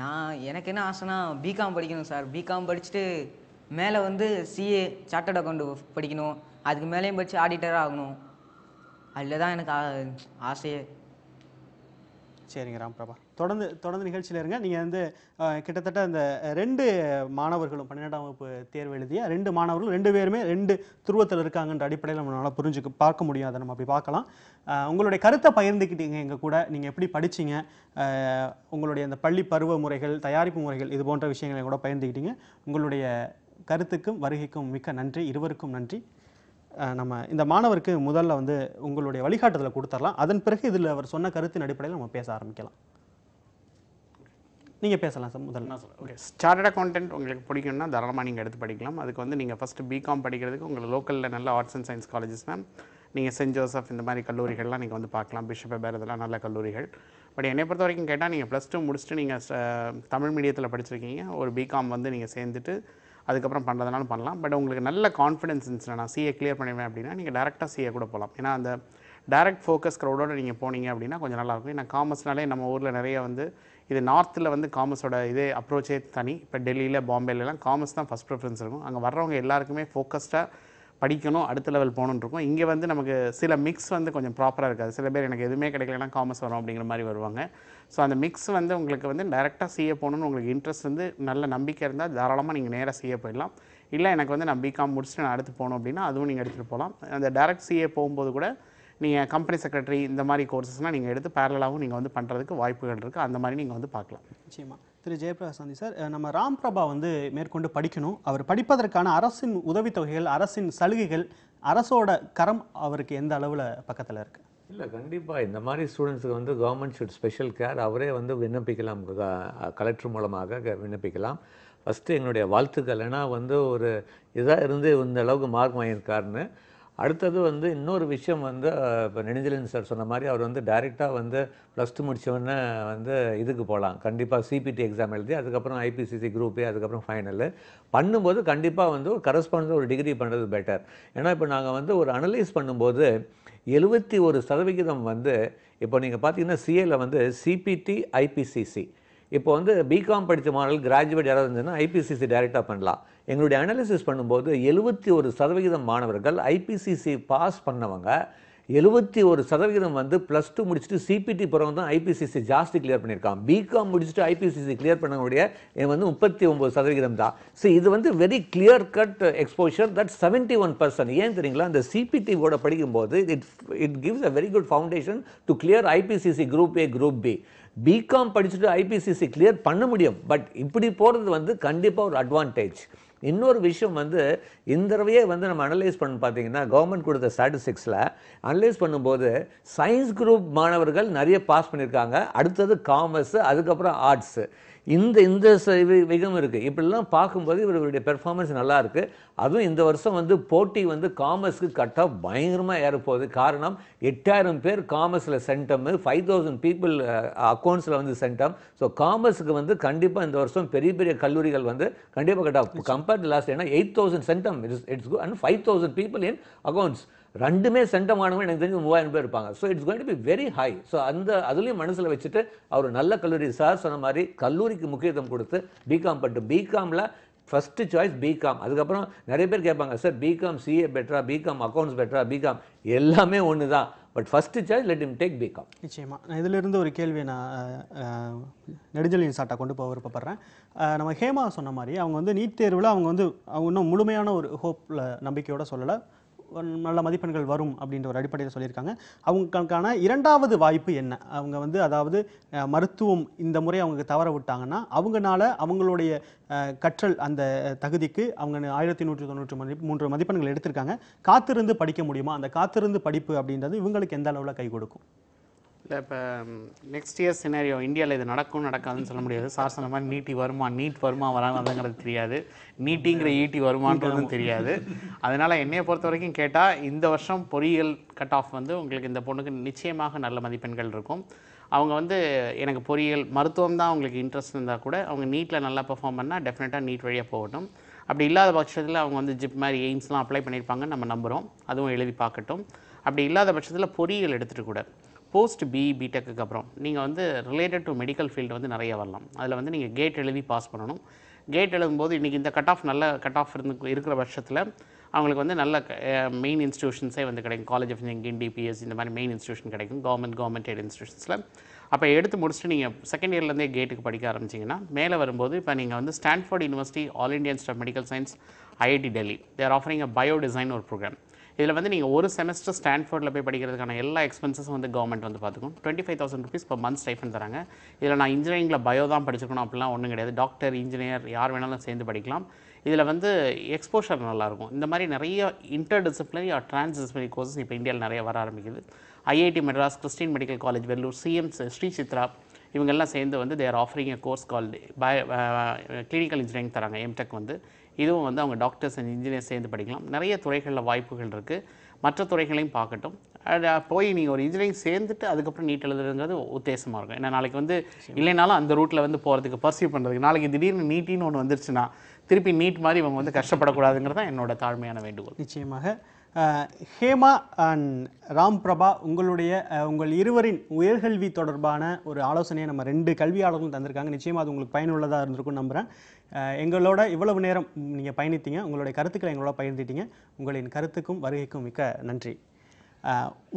நான் எனக்கு என்ன ஆசைனா பிகாம் படிக்கணும் சார். பிகாம் படிச்சுட்டு மேலே வந்து சிஏ சார்ட்டர்ட் அக்கௌண்ட் படிக்கணும். அதுக்கு மேலேயும் படித்து ஆடிட்டராக ஆகணும். அதில் தான் எனக்கு ஆசையே. சரிங்க ராம்பிரபா, தொடர்ந்து நிகழ்ச்சியில் இருங்க. நீங்கள் வந்து கிட்டத்தட்ட இந்த 2 மாணவர்களும் 12ஆம் வகுப்பு தேர்வு எழுதிய 2 மாணவர்களும் 2 பேருமே 2 துருவத்தில் இருக்காங்கன்ற அடிப்படையில் நம்மளால் பார்க்க முடியும். அதை நம்ம அப்படி பார்க்கலாம். உங்களுடைய கருத்தை பகிர்ந்துக்கிட்டீங்க எங்கள் கூட. நீங்கள் எப்படி படிச்சீங்க, உங்களுடைய அந்த பள்ளி பருவ முறைகள், தயாரிப்பு முறைகள், இது போன்ற விஷயங்களை கூட பகிர்ந்துக்கிட்டீங்க. உங்களுடைய கருத்துக்கும் வருகைக்கும் மிக்க நன்றி. இருவருக்கும் நன்றி. நம்ம இந்த மாணவருக்கு முதல்ல வந்து உங்களுடைய வழிகாட்டுதலை கொடுத்துடலாம். அதன் பிறகு இதில் அவர் சொன்ன கருத்தின் அடிப்படையில் நம்ம பேச ஆரம்பிக்கலாம். நீங்கள் பேசலாம் சார் முதல்ல. ஓகே, சார்ட்டர்ட் அக்கௌண்டன்ட் உங்களுக்கு பிடிக்கும்னா தாராளமாக நீங்கள் எடுத்து படிக்கலாம். அதுக்கு வந்து நீங்கள் ஃபஸ்ட்டு பிகாம் படிக்கிறதுக்கு உங்களுக்கு லோக்கலில் நல்ல ஆர்ட்ஸ் அண்ட் சயின்ஸ் காலேஜஸ்னால் நீங்கள் சென்ட் ஜோசப் இந்த மாதிரி கல்லூரிகள்லாம் நீங்கள் வந்து பார்க்கலாம். பிஷப் ஹெபர் இதெல்லாம் நல்ல கல்லூரிகள். பட் என்னை பொறுத்த வரைக்கும் கேட்டால் நீங்கள் +2 முடிச்சுட்டு நீங்கள் தமிழ் மீடியத்தில் படிச்சிருக்கீங்க, ஒரு பிகாம் வந்து நீங்கள் சேர்ந்துட்டு அதுக்கப்புறம் பண்ணுறதுனாலும் பண்ணலாம். பட் உங்களுக்கு நல்ல கான்ஃபிடன்ஸ் இருந்துச்சுன்னா நான் சிஏ கிளியர் பண்ணுவேன் அப்படின்னா நீங்கள் டேரெக்டாக சிஏ கூட போகலாம். ஏன்னா அந்த டேரக்ட் ஃபோக்கஸ் க்ரௌடோட நீங்கள் போனீங்க அப்படின்னா கொஞ்சம் நல்லாயிருக்கும். ஏன்னா காமர்ஸ்னாலே நம்ம ஊரில் நிறைய வந்து இது நார்த்தில் வந்து காமர்ஸோட இதே அப்ரோச்சே தனி. இப்போ டெல்லியில் பாம்பேலலாம் காமர்ஸ் தான் ஃபஸ்ட் ப்ரிஃபரன்ஸ் இருக்கும். அங்கே வர்றவங்க எல்லாருக்குமே ஃபோக்கஸ்டாக படிக்கணும், அடுத்த லெவல் போகணுன்னு இருக்கும். இங்கே வந்து நமக்கு சில மிக்ஸ் வந்து கொஞ்சம் ப்ராப்பராக இருக்காது. சில பேர் எனக்கு எதுவுமே கிடைக்கலன்னா காமர்ஸ் வரும் அப்படிங்கிற மாதிரி வருவாங்க. ஸோ அந்த மிக்ஸ் வந்து உங்களுக்கு வந்து டேரெக்டாக சிஏ போகணுன்னு உங்களுக்கு இன்ட்ரெஸ்ட் வந்து நல்ல நம்பிக்கை இருந்தால் தாராளமாக நீங்கள் நேராக சிஏ போயிடலாம். இல்லை எனக்கு வந்து நான் பிகாம் முடிச்சுட்டு நான் அடுத்து போகணும் அப்படின்னா அதுவும் நீங்கள் எடுத்துகிட்டு போகலாம். அந்த டேரெக்ட் சிஏ போகும்போது கூட நீங்கள் கம்பெனி செக்ரட்டரி இந்த மாதிரி கோர்சஸ்லாம் நீங்கள் எடுத்து பேரலாகவும் நீங்கள் வந்து பண்ணுறதுக்கு வாய்ப்புகள் இருக்குது. அந்த மாதிரி நீங்கள் வந்து பார்க்கலாம். நிச்சயமாக. திரு ஜெயபிரகாஷ் சாந்தி சார், நம்ம ராம்பிரபா வந்து மேற்கொண்டு படிக்கணும். அவர் படிப்பதற்கான அரசின் உதவித்தொகைகள், அரசின் சலுகைகள், அரசோட கரம் அவருக்கு எந்த அளவில் பக்கத்தில் இருக்குது? இல்லை, கண்டிப்பாக இந்த மாதிரி ஸ்டூடெண்ட்ஸுக்கு வந்து கவர்மெண்ட் ஷுட் ஸ்பெஷல் கேர். அவரே வந்து விண்ணப்பிக்கலாம், கலெக்டர் மூலமாக விண்ணப்பிக்கலாம். ஃபஸ்ட்டு எங்களுடைய வாழ்த்துக்கள். ஏன்னா வந்து ஒரு இதாக இருந்து இந்த அளவுக்கு மார்க் வாங்கியிருக்காருன்னு. அடுத்தது வந்து இன்னொரு விஷயம் வந்து இப்போ நெடுஞ்செழியன் சார் சொன்ன மாதிரி அவர் வந்து டைரெக்டாக வந்து +2 முடித்தவொடனே வந்து இதுக்கு போகலாம். கண்டிப்பாக சிபிடி எக்ஸாம் எழுதி அதுக்கப்புறம் ஐபிசிசி குரூப் ஏ அதுக்கப்புறம் ஃபைனலு பண்ணும்போது கண்டிப்பாக வந்து ஒரு கரஸ்பாண்டன்ஸ் ஒரு டிகிரி பண்ணுறது பெட்டர். ஏன்னா இப்போ நாங்கள் வந்து ஒரு அனலைஸ் பண்ணும்போது 71% வந்து இப்போ நீங்கள் பார்த்தீங்கன்னா சிஏல வந்து சிபிடி ஐபிசிசி. இப்போ வந்து பிகாம் படித்த மாணவர்கள் கிராஜுவேட் யாராவது இருந்ததுன்னா ஐபிசிசி டைரெக்டாக பண்ணலாம். எங்களுடைய அனாலிசிஸ் பண்ணும்போது 71% மாணவர்கள் ஐபிசிசி பாஸ் பண்ணவங்க 71% வந்து +2 முடிச்சுட்டு சிபிடி போகிறவங்க தான் ஐபிசிசி ஜாஸ்தி கிளியர் பண்ணியிருக்காங்க. பிகாம் முடிச்சுட்டு ஐபிசிசி கிளியர் பண்ணவங்களுடைய வந்து 39% தான். ஸோ இது வந்து very clear cut exposure. That 71%. ஏன் தெரியுங்களா? அந்த சிபிடி கூட படிக்கும்போது it gives a very good foundation to clear IPCC group A group B. BCom படிச்சுட்டு ஐபிசிசி கிளியர் பண்ண முடியும். பட் இப்படி போகிறது வந்து கண்டிப்பாக ஒரு அட்வான்டேஜ். இன்னொரு விஷயம் வந்து இந்த தடவையே வந்து நம்ம அனலைஸ் பண்ணி பார்த்தீங்கன்னா கவர்மெண்ட் கொடுத்த ஸ்டாட்டிஸ்டிக்ஸில் அனலைஸ் பண்ணும்போது சயின்ஸ் குரூப் மாணவர்கள் நிறைய பாஸ் பண்ணியிருக்காங்க. அடுத்தது காமர்ஸு, அதுக்கப்புறம் ஆர்ட்ஸு. இந்த விகம் இருக்குது. இப்படிலாம் பார்க்கும்போது இவருடைய பெர்ஃபார்மன்ஸ் நல்லா இருக்குது. அதுவும் இந்த வருஷம் வந்து போட்டி வந்து காமர்ஸுக்கு கட் ஆஃப் பயங்கரமாக ஏறப்போகுது. காரணம் 8000 பேர் காமர்ஸில் சென்டம், 5000 பீப்புள் அக்கௌண்ட்ஸில் வந்து சென்டம். ஸோ காமர்ஸுக்கு வந்து கண்டிப்பாக இந்த வருஷம் பெரிய பெரிய கல்லூரிகள் வந்து கண்டிப்பாக cut off compared to last. ஏன்னா 8000 centum it's good and 5000 people in accounts. ரெண்டுமே சென்டம் ஆனவங்க எனக்கு தெரிஞ்சு 3000 பேர் இருப்பாங்க. So it's going to be very high. So அதுலேயும் மனசில் வச்சுட்டு அவர் நல்ல கல்லூரி சார் சொன்ன மாதிரி கல்லூரிக்கு முக்கியத்துவம் கொடுத்து பிகாம் பட்டு பிகாமில் ஃபஸ்ட்டு சாய்ஸ் பிகாம். அதுக்கப்புறம் நிறைய பேர் கேட்பாங்க சார் பிகாம் சிஏ பெட்டரா, பிகாம் அக்கௌண்ட்ஸ் பெட்டரா, பிகாம் எல்லாமே ஒன்று தான். But first choice let him take BCom. நிச்சயமாக. நான் இதிலிருந்து ஒரு கேள்வியை நான் நெடுஞ்செழியன் சார்ட்டை கொண்டு போக விருப்பப்படுறேன். நம்ம ஹேமா சொன்ன மாதிரி அவங்க வந்து நீட் தேர்வில் அவங்க இன்னும் முழுமையான ஒரு ஹோப்பில் நம்பிக்கையோடு சொல்லலை, நல்ல மதிப்பெண்கள் வரும் அப்படின்ற ஒரு அடிப்படையில் சொல்லியிருக்காங்க. அவங்களுக்கான 2வது வாய்ப்பு என்ன? அவங்க வந்து அதாவது மருத்துவம் இந்த முறை அவங்க தவற விட்டாங்கன்னா அவங்கனால அவங்களுடைய கற்றல் அந்த தகுதிக்கு அவங்க 1193 மதிப்பெண்கள் எடுத்திருக்காங்க. காத்திருந்து படிக்க முடியுமா? அந்த காத்திருந்து படிப்பு அப்படின்றது இவங்களுக்கு எந்த அளவில் கை கொடுக்கும்? இல்லை, இப்போ நெக்ஸ்ட் இயர் சினாரியோ இந்தியாவில் இது நடக்காதுன்னு சொல்ல முடியாது. சார் சொன்ன மாதிரி நீட் வருமா வராதுங்கிறது தெரியாது, நீட்டிங்கிற ஈட்டி வருமானதும் தெரியாது. அதனால் என்னையை பொறுத்த வரைக்கும் கேட்டால் இந்த வருஷம் பொறியியல் கட் ஆஃப் வந்து உங்களுக்கு இந்த பொண்ணுக்கு நிச்சயமாக நல்ல மதிப்பெண்கள் இருக்கும். அவங்க வந்து எனக்கு பொறியியல் மருத்துவம் தான் அவங்களுக்கு இன்ட்ரெஸ்ட் இருந்தால் கூட அவங்க நீட்டில் நல்லா பெர்ஃபார்ம் பண்ணால் டெஃபினட்டாக நீட் வழியாக போகட்டும். அப்படி இல்லாத பட்சத்தில் அவங்க வந்து ஜிப் மாதிரி எய்ம்ஸ்லாம் அப்ளை பண்ணியிருப்பாங்கன்னு நம்ம நம்புகிறோம். அதுவும் எழுதி பார்க்கட்டும். அப்படி இல்லாத பட்சத்தில் பொறியியல் எடுத்துகிட்டு கூட போஸ்ட் பிடெக்கு அப்புறம் நீங்கள் வந்து ரிலேட்டட் டு மெடிக்கல் ஃபீல்டு வந்து நிறைய வரலாம். அதில் வந்து நீங்கள் கேட் எழுதி பாஸ் பண்ணணும். கேட் எழுதும்போது இன்றைக்கி இந்த கட் ஆஃப் நல்ல கட் ஆஃப் இருக்கிற பட்சத்தில் அவங்களுக்கு வந்து நல்ல மெயின் இன்ஸ்டியூஷன்ஸே வந்து கிடைக்கும். காலேஜ் ஆஃப் இன்ஜினியரிங், டிபிஎஸ், இந்த மாதிரி மெயின் இன்ஸ்டியூஷன் கிடைக்கும், கவர்மெண்ட் எய்ட் இன்ஸ்டியூஷன்ஸில். அப்போ எடுத்து முடிச்சுட்டு நீங்கள் செகண்ட் இயர்லேருந்தே கேட்டுக்கு படிக்க ஆரம்பிச்சிங்கன்னா மேலே வரும்போது இப்போ நீங்கள் வந்து Stanford university, all India institute of medical science, IIT Delhi, they're offering a bio design ஒரு ப்ரோக்ராம். இதில் வந்து நீங்கள் ஒரு செமஸ்டர் ஸ்டான்ஃபோர்டில் போய் படிக்கிறதுக்கான எல்லா எக்ஸ்பென்சஸும் வந்து கவர்மெண்ட் வந்து பார்த்துக்கும். 25,000 rupees per month ஸ்டைஃபன் தராங்க. இதில் நான் இன்ஜினியரிங்கில் பயோ தான் படிச்சிருக்கணும் அப்படிலாம் ஒன்றும் கிடையாது. டாக்டர், இன்ஜினியர் யார் வேணாலும் சேர்ந்து படிக்கலாம். இதில் வந்து எக்ஸ்போஷர் நல்லாயிருக்கும். இந்த மாதிரி நிறைய interdisciplinary or transdisciplinary courses இப்போ இந்தியாவில் நிறைய வர ஆரம்பிக்குது. IIT Madras, Christian medical college Vellore, CMS, Sri Chitra இவங்கெல்லாம் சேர்ந்து வந்து they're offering a course called clinical engineering தராங்க, எம்டெக் வந்து. இதுவும் வந்து அவங்க டாக்டர்ஸ் அண்ட் இன்ஜினியர்ஸ் சேர்ந்து படிக்கலாம். நிறைய துறைகளில் வாய்ப்புகள் இருக்குது. மற்ற துறைகளையும் பார்க்கட்டும். போய் நீங்கள் ஒரு இன்ஜினியரிங் சேர்ந்துட்டு அதுக்கப்புறம் நீட் எழுதுறதுங்கிறது உத்தேசமாக இருக்கும். ஏன்னா நாளைக்கு வந்து இல்லைனாலும் அந்த ரூட்டில் வந்து போகிறதுக்கு பர்சியூ பண்ணுறதுக்கு நாளைக்கு திடீர்னு நீட்டின்னு ஒன்று வந்துருச்சுன்னா திருப்பி நீட் மாதிரி இவங்க வந்து கஷ்டப்படக்கூடாதுங்கிறது தான் என்னோட தாழ்மையான வேண்டுகோள். நிச்சயமாக. ஹேமா அண்ட் ராம் பிரபா, உங்கள் இருவரின் உயர்கல்வி தொடர்பான ஒரு ஆலோசனையை நம்ம 2 கல்வியாளர்களும் தந்திருக்காங்க. நிச்சயமாக அது உங்களுக்கு பயனுள்ளதாக இருந்திருக்கும்னு நம்புகிறேன். எங்களோட இவ்வளவு நேரம் நீங்கள் பயணித்தீங்க, உங்களுடைய கருத்துக்களை எங்களோட பகிர்ந்துட்டீங்க. உங்களின் கருத்துக்கும் வருகைக்கும் மிக்க நன்றி.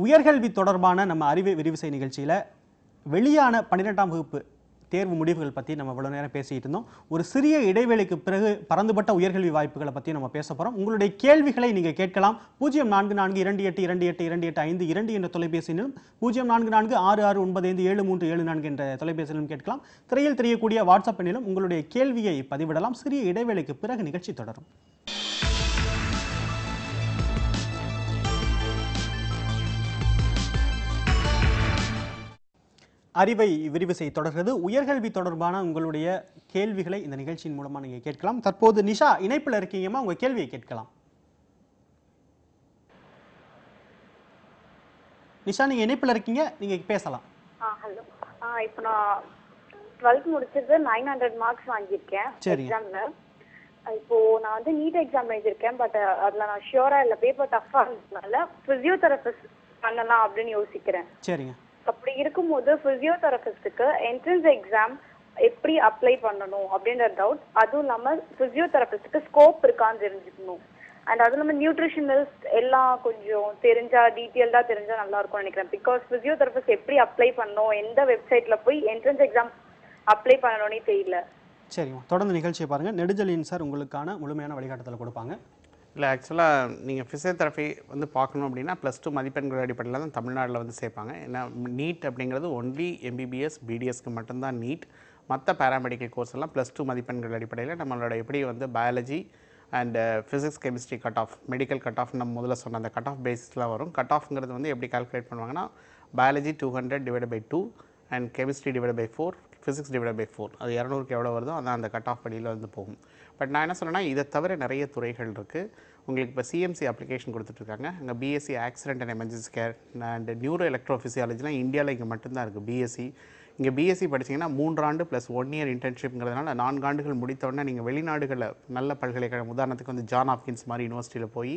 உயர்கல்வி தொடர்பான நம்ம அறிவை விரிவுசை நிகழ்ச்சியில் வெளியான 12ஆம் வகுப்பு தேர்வு முடிவுகள் பற்றி நம்ம இவ்வளோ நேரம் பேசிகிட்டு இருந்தோம். ஒரு சிறிய இடைவேளைக்கு பிறகு பரந்துபட்ட உயர்கல்வி வாய்ப்புகளை பற்றி நம்ம பேச போகிறோம். உங்களுடைய கேள்விகளை நீங்கள் கேட்கலாம். 044282282852 என்ற தொலைபேசியிலும் 0446695737 என்ற தொலைபேசியிலும் கேட்கலாம். திரையில் தெரியக்கூடிய வாட்ஸ்அப் எண்ணிலும் உங்களுடைய கேள்வியை பதிவிடலாம். சிறிய இடைவேளைக்கு பிறகு நிகழ்ச்சி தொடரும். அறிவை விரிவுசை தொடர்கிறது. உயர்கல்வி தொடர்பான உங்களுடைய கேள்விகளை இந்த நிகழ்ச்சியின் மூலமாக நீங்கள் கேட்கலாம். தற்போது நிஷா இணைப்பில் இருக்கீங்கம்மா, உங்கள் கேள்வியை கேட்கலாம். நிஷா, நீங்கள் இணைப்பில் இருக்கீங்க, நீங்கள் பேசலாம். ஹலோ. இப்போ நான் 12th முடிச்சது 900 மார்க்ஸ் வாங்கியிருக்கேன் எக்ஸாம்ல. இப்போ நான் வந்து நீட் எக்ஸாம் எழுதியிருக்கேன். பட் அதில் நான் ஷியோரா இல்லை, பேப்பர் டஃப்பாக இருந்ததுனால ஃபிசியோதெரபிஸ்ட் பண்ணலாம் அப்படின்னு யோசிக்கிறேன். சரிங்க. அப்படி இருக்கும்போது ஃபிசியோதெரபிஸ்டுக்கு என்ட்ரன்ஸ் எக்ஸாம் எப்படி அப்ளை பண்ணணும் அப்படின்ற டவுட். அதுவும் இல்லாமல் ஃபிசியோதெரபிஸ்டுக்கு ஸ்கோப் இருக்கான்னு தெரிஞ்சுக்கணும். அண்ட் அதுவும் இல்லாமல் நியூட்ரிஷனிஸ்ட் எல்லாம் கொஞ்சம் டீட்டெயில்டாக தெரிஞ்சால் நல்லா இருக்கும்னு நினைக்கிறேன். பிகாஸ் ஃபிசியோதெரபிஸ்ட் எப்படி அப்ளை பண்ணணும், எந்த வெப்சைட்டில் போய் என்ட்ரன்ஸ் எக்ஸாம் அப்ளை பண்ணணும்னே தெரியல. சரிம்மா, தொடர்ந்து நிகழ்ச்சியை பாருங்கள். நெடுஞ்செழியன் சார் உங்களுக்கான முழுமையான வழிகாட்டுதல் கொடுப்பாங்க. இல்லை, ஆக்சுவலாக நீங்கள் ஃபிசியோதெரபி வந்து பார்க்கணும் அப்படின்னா +2 மதிப்பெண்கள் அடிப்படையில் தான் தமிழ்நாட்டில் வந்து சேர்ப்பாங்க. ஏன்னா நீட் அப்படிங்கிறது ஒன்லி எம்பிபிஎஸ், பிடிஎஸ்க்கு மட்டும்தான் நீட். மற்ற பேராமெடிக்கல் கோர்ஸ் எல்லாம் +2 மதிப்பெண்கள் அடிப்படையில் நம்மளோட எப்படி வந்து biology and physics, chemistry cut off, medical cut off நம்ம முதல்ல சொன்ன அந்த கட் ஆஃப் பேசிஸ்லாம் வரும். கட் ஆஃப்ங்கிறது வந்து எப்படி கால்குலேட் பண்ணுவாங்கன்னா பயாலஜி 200/2 அண்ட் கெமிஸ்ட்ரி /4, ஃபிசிக்ஸ் /4. அது 200க்கு எவ்வளோ வருதோ அதான் அந்த கட் ஆஃப் படியில் வந்து போகும். பட் நான் என்ன சொன்னேன்னா இதை தவிர நிறைய துறைகள் இருக்குது. உங்களுக்கு இப்போ சிஎம்சி அப்ளிகேஷன் கொடுத்துட்ருக்காங்க. அங்கே BSc accident and emergency care and neuro எலக்ட்ரோஃபிசியாலஜிலாம் இந்தியாவில் இங்கே மட்டும்தான் இருக்குது பிஎஸ்சி. இங்கே பிஎஸ்சி படிச்சிங்கன்னா 3 ஆண்டு + 1 இயர் இன்டர்ன்ஷிப்ங்கிறதுனால 4 ஆண்டுகள் முடித்தோடனே நீங்கள் வெளிநாடுகளில் நல்ல பல்கலைக்கழகம், உதாரணத்துக்கு வந்து ஜான் ஹாப்கின்ஸ் மாதிரி யூனிவர்சிட்டியில் போய்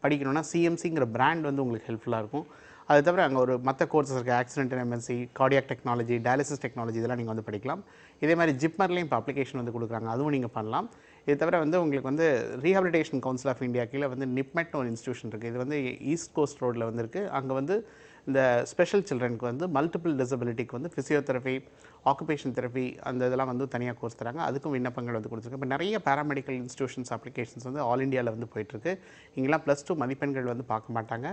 படிக்கணும்னா சிஎம்சிங்கிற பிராண்ட் வந்து உங்களுக்கு ஹெல்ப்ஃபுல்லாக இருக்கும். அது தவிர அங்கே ஒரு மற்ற கோர்சஸ் இருக்குது, accident and emergency, cardiac technology, dialysis technology, இதெல்லாம் நீங்கள் வந்து படிக்கலாம். இதே மாதிரி ஜிப்மர்லேயும் இப்போ அப்ளிகேஷன் வந்து கொடுக்குறாங்க, அதுவும் நீங்கள் பண்ணலாம். இது தவிர வந்து உங்களுக்கு வந்து ரீஹாபிலிட்டேஷன் கவுன்சில் ஆஃப் இந்தியா கீழே வந்து நிப்மெட்னு ஒரு இன்ஸ்டியூஷன் இருக்குது. இது வந்து ஈஸ்ட் கோஸ்ட் ரோடில் வந்து இருக்குது. அங்கே வந்து இந்த ஸ்பெஷல் சில்ட்ரனுக்கு வந்து மல்டிபிள் டிசபிலிட்டிக்கு வந்து ஃபிசியோதெரபி, ஆக்குபேஷன் தெரப்பி அந்த இதெல்லாம் வந்து தனியாக கோர்ஸ் தராங்க. அதுக்கும் விண்ணப்பங்கள் வந்து கொடுத்துருக்கு. இப்போ நிறைய பேராமெடிக்கல் இன்ஸ்டியூஷன்ஸ் அப்ளிகேஷன்ஸ் வந்து ஆல் இண்டியாவில் வந்து போயிட்டுருக்கு. இங்கெல்லாம் +2 மதிப்பெண்கள் வந்து பார்க்க மாட்டாங்க.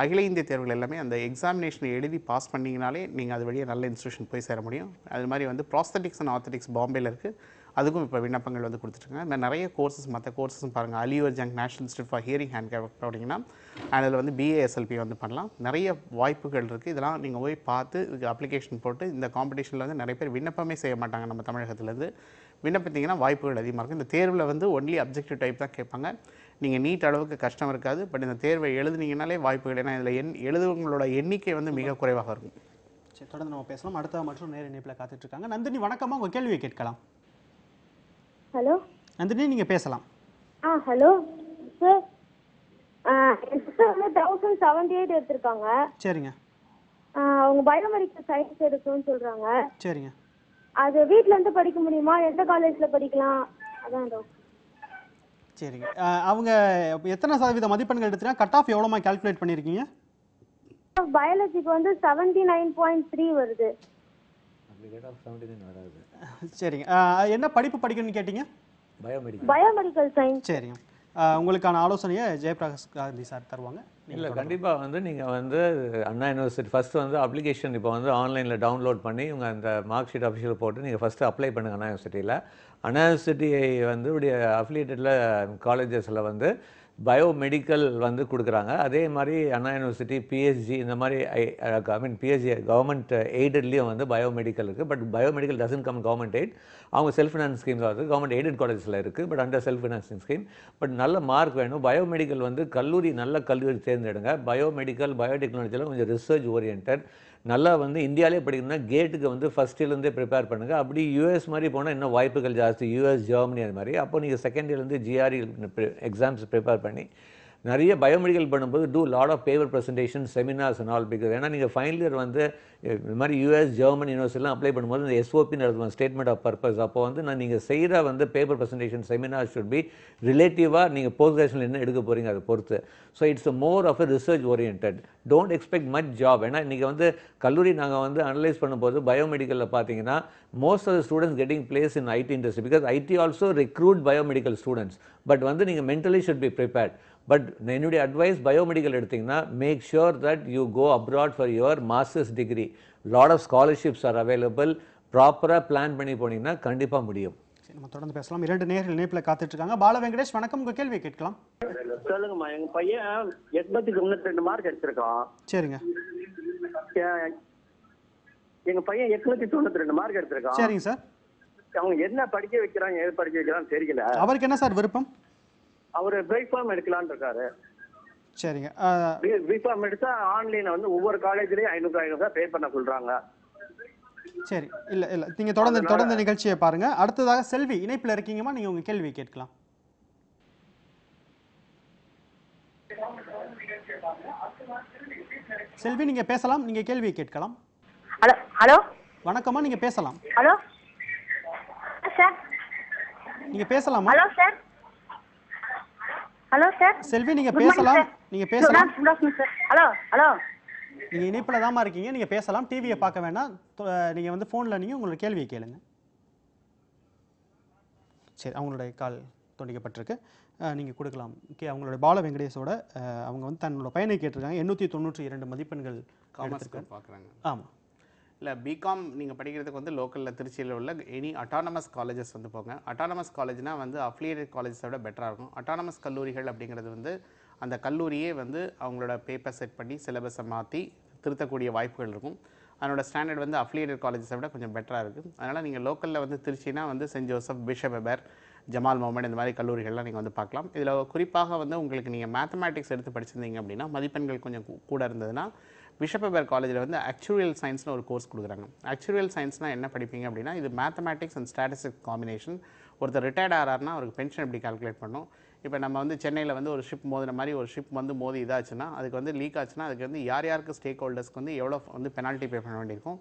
அகில இந்திய தேர்வுகள் எல்லாமே அந்த எக்ஸாமினேஷனை எழுதி பாஸ் பண்ணிங்கனாலே நீங்கள் அது வழியாக நல்ல இன்ஸ்டியூஷன் போய் சேர முடியும். அது மாதிரி வந்து ப்ராஸ்தட்டிக்ஸ் அண்ட் ஆர்த்தட்டிக்ஸ் பாம்பேயில் இருக்குது. அதுக்கும் இப்போ விண்ணப்பங்கள் வந்து கொடுத்துருக்காங்க. இந்த நிறைய கோர்சஸ், மற்ற கோர்ஸஸும் பாருங்கள். Oliver junk national institute for hearing handicap அப்படிங்கன்னா அதில் வந்து பிஏஎஸ்எல்பி வந்து பண்ணலாம். நிறைய வாய்ப்புகள் இருக்குது. இதெல்லாம் நீங்கள் போய் பார்த்து இதுக்கு அப்ளிகேஷன் போட்டு இந்த காம்படிஷனில் வந்து நிறைய பேர் விண்ணப்பமே செய்ய மாட்டாங்க. நம்ம தமிழகத்துலேருந்து விண்ணப்பித்தீங்கன்னா வாய்ப்புகள் அதிகமாக இருக்கும். இந்த தேர்வில் வந்து ஒன்லி அப்ஜெக்டிவ் டைப் தான் கேட்பாங்க. நீங்கள் நீட் அளவுக்கு கஷ்டம் இருக்காது. பட் இந்த தேர்வை எழுதுனீங்கனாலே வாய்ப்புகள், ஏன்னா இதில் எழுதுவங்களோட எண்ணிக்கை வந்து மிக குறைவாக இருக்கும். சரி, தொடர்ந்து நம்ம பேசலாம். அடுத்த மற்றும் நேர இணைப்பில் காத்துட்ருக்காங்க. நந்தினி வணக்கமாக, உங்கள் கேள்வியை கேட்கலாம். ஹலோ நந்தினி, நீங்கள் பேசலாம். Hello sir. என் சிஸ்டர் வந்து 1078 எடுத்திருக்காங்க. சரிங்க. அவங்க பயோமெடிக்கல் சயின்ஸ் எடுக்கணும்னு சொல்றாங்க. சரிங்க. அது வீட்ல இருந்து படிக்க முடியுமா? எந்த காலேஜ்ல படிக்கலாம்? அதான் டவுட். சரிங்க. அவங்க எத்தனை சதவீத மதிப்பெண்கள் எடுத்தீங்கன்னா கட் ஆஃப் எவ்வளோமா கால்குலேட் பண்ணியிருக்கீங்க? பயாலஜிக்கு வந்து 79.3 வருது. சரிங்க. என்ன படிப்பு படிக்கணும்னு கேட்டீங்க? Biomedical science. சரிங்க. உங்களுக்கான ஆலோசனையை ஜெயபிரகாஷ் காந்தி சார் தருவாங்க. இல்லை, கண்டிப்பாக வந்து நீங்கள் வந்து அண்ணா யூனிவர்சிட்டி ஃபஸ்ட்டு வந்து அப்ளிகேஷன் இப்போ வந்து ஆன்லைனில் டவுன்லோட் பண்ணி உங்கள் அந்த மார்க் ஷீட் அஃபிஷியல் போட்டு நீங்கள் ஃபஸ்ட்டு அப்ளை பண்ணுங்கள் அண்ணா யூனிவர்சிட்டியில். அண்ணா யூனிவர்சிட்டி வந்து உடைய அஃபிலியேட்டடில் காலேஜஸில் வந்து பயோமெடிக்கல் வந்து கொடுக்குறாங்க. அதே மாதிரி அண்ணா யூனிவர்சிட்டி பிஎஸ்ஜி இந்த மாதிரி பிஎஸ்ஜி கவர்மெண்ட் எய்டட்லேயும் வந்து பயோமெடிக்கல் இருக்குது. But biomedical doesn't come government eight. அவங்க செல்ஃப் ஃபினான்ஸ் ஸ்கீம் தான் இருக்குது. கவர்மெண்ட் எய்டட் காலேஜஸில் இருக்குது, but under self financing scheme. But நல்ல மார்க் வேணும். பயோமெடிக்கல் வந்து நல்ல கல்லூரி தேர்ந்தெடுங்க. பயோமெடிக்கல் பயோடெக்னாலஜியில் கொஞ்சம் ரிசர்ச் ஓரியன்ட். நல்லா வந்து இந்தியாவிலே படிக்கணும்னா கேட்டுக்கு வந்து ஃபஸ்ட் இயர்லேருந்தே ப்ரிப்பேர் பண்ணுங்கள். அப்படி யூஎஸ் மாதிரி போனால் இன்னும் வாய்ப்புகள் ஜாஸ்தி. யூஎஸ், ஜெர்மனி அது மாதிரி. அப்போ நீங்கள் செகண்ட் இயர்லேருந்து ஜிஆர்இ எக்ஸாம்ஸ் ப்ரிப்பேர் பண்ணி நிறைய பயோமெடிக்கல் பண்ணும்போது do lot of paper presentation, seminars and all. Because ஏன்னா நீங்கள் ஃபைனல் இயர் வந்து இந்த மாதிரி யூஎஸ், ஜெர்மன் யூனிவர்சிட்டிலாம் அப்ளை பண்ணும்போது இந்த எஸ்ஓபின்னு எழுதுவோம், ஸ்டேட்மெண்ட் ஆஃப் பர்பஸ். அப்போ வந்து நீங்கள் செய்கிற வந்து paper presentation, seminar should be ரிலேட்டிவாக நீங்கள் போஸ்ட் கிராஜுவேஷன் என்ன எடுக்க போகிறீங்க அதை பொறுத்து. So it's more of a research orient. Don't expect much job. ஏன்னா இன்றைக்கி வந்து கல்லூரி நாங்கள் வந்து அனலைஸ் பண்ணும்போது பயோமெடிக்கலில் பார்த்தீங்கன்னா most of the students getting place in IT industry. Because IT also recruit biomedical students. But வந்து நீங்கள் mentally should be prepared. But என்னுடைய அட்வைஸ் பயோமெடிக்கல் எடுத்திங்கன்னா make sure that you go abroad for your masters degree. Lot of scholarships are available. ப்ராப்பராக plan பண்ணி போனீங்கன்னா கண்டிப்பாக முடியும். நம்ம தொடர்ந்து பேசலாம். 2 நேர்கள் இணைப்பில் காத்துட்டு இருக்காங்க. பால வெங்கடேஷ், வணக்கம். உங்கள் கேள்வியை கேட்கலாம். சொல்லுங்கம்மா. எங்க பையன் 892 மார்க் எடுத்திருக்கான். சரிங்க. எங்க பையன் 892 மார்க் எடுத்திருக்கான். சரிங்க சார். அவங்க என்ன படிக்க வைக்கிறாங்க, எது படிக்க வைக்கிறான்னு தெரியல. அவருக்கு என்ன சார் விருப்பம்? அவரு பிஃபார்ம் எடுக்கலான்னு இருக்காரு. சரிங்க. பிஃபார்ம் எடுத்தா ஆன்லைன்ல வந்து ஒவ்வொரு காலேஜ்லயும் 500 பே பண்ண சொல்றாங்க. சரி, இல்ல நீங்க தொடர்ந்து நிகழ்ச்சியை பாருங்க. அடுத்ததாக செல்வி இணைப்பில் இருக்கீங்கம்மா, நீங்க உங்க கேள்வி கேட்கலாம். செல்வி, நீங்க பேசலாம். நீங்க கேள்வியை கேட்கலாம். ஹலோ ஹலோ வணக்கம்மா, நீங்க பேசலாம். Hello sir. நீங்க பேசலாமா? Hello sir. Hello sir. Selvi, நீங்க பேசலாம். நீங்க பேசலாம். Hello hello. நீங்க இணைப்பில் தாமா இருக்கீங்க, நீங்க பேசலாம். டிவியை பார்க்க வேண்டாம். நீங்க வந்து போன்ல நீங்க உங்களோட கேள்வியை கேளுங்க. சரி, அவங்களுடைய கால் துண்டிக்கப்பட்டிருக்கு. நீங்க கொடுக்கலாம். அவங்களோட பால வெங்கடேஷோட அவங்க வந்து தன்னோட பையனை கேட்டிருக்காங்க. 892 மதிப்பெண்கள் காமர்ஸ்க்கு பார்க்குறாங்க. ஆமாம். இல்லை, பிகாம் நீங்கள் படிக்கிறதுக்கு வந்து லோக்கலில் திருச்சியில் உள்ள எனி அட்டானமஸ் காலேஜஸ் வந்து போங்க. அட்டானமஸ் காலேஜ்னால் வந்து அஃபிலியேட்டட் காலேஜஸை விட பெட்டராக இருக்கும். அட்டானமஸ் கல்லூரிகள் அப்படிங்கிறது வந்து அந்த கல்லூரியே வந்து அவங்களோட பேப்பர் செட் பண்ணி சிலபஸை மாற்றி திருத்தக்கூடிய வாய்ப்புகள் இருக்கும். அதனோட ஸ்டாண்டர்ட் வந்து அஃபிலியேட்டட் காலேஜஸை விட கொஞ்சம் பெட்டராக இருக்குது. அதனால் நீங்கள் லோக்கலில் வந்து திருச்சினா வந்து saint Joseph, bishop Heber, Jamal Mohamed இந்த மாதிரி கல்லூரிகள்லாம் நீங்கள் வந்து பார்க்கலாம். இதில் குறிப்பாக வந்து உங்களுக்கு நீங்கள் மேத்தமேட்டிக்ஸ் எடுத்து படிச்சிருந்தீங்க அப்படின்னா மதிப்பெண்கள் கொஞ்சம் கூட இருந்ததுன்னா பிஷப் வெபர் காலேஜில் வந்து ஆக்சுவரியல் சயின்ஸ்னு ஒரு கோர்ஸ் கொடுக்குறாங்க. ஆக்சுவரியல் சயின்ஸ்னால் என்ன படிப்பீங்க அப்படின்னா இது மேத்தமேட்டிக்ஸ் அண்ட் ஸ்டாட்டிஸ்டிக்ஸ் காம்பினேஷன். ஒருத்தர் ரிட்டையர்ட் ஆகிறாருன்னா அவருக்கு பென்ஷன் எப்படி கால்குலேட் பண்ணணும். இப்போ நம்ம வந்து சென்னையில் வந்து ஒரு ஷிப் மோதின மாதிரி ஒரு ஷிப் வந்து மோதி இதாச்சுன்னா அதுக்கு வந்து லீக் ஆச்சுன்னா அதுக்கு வந்து யாருக்கு ஸ்டேக் ஹோல்டர்ஸ்க்கு வந்து எவ்வளோ வந்து பெனால்ட்டி பே பண்ண வேண்டியிருக்கும்,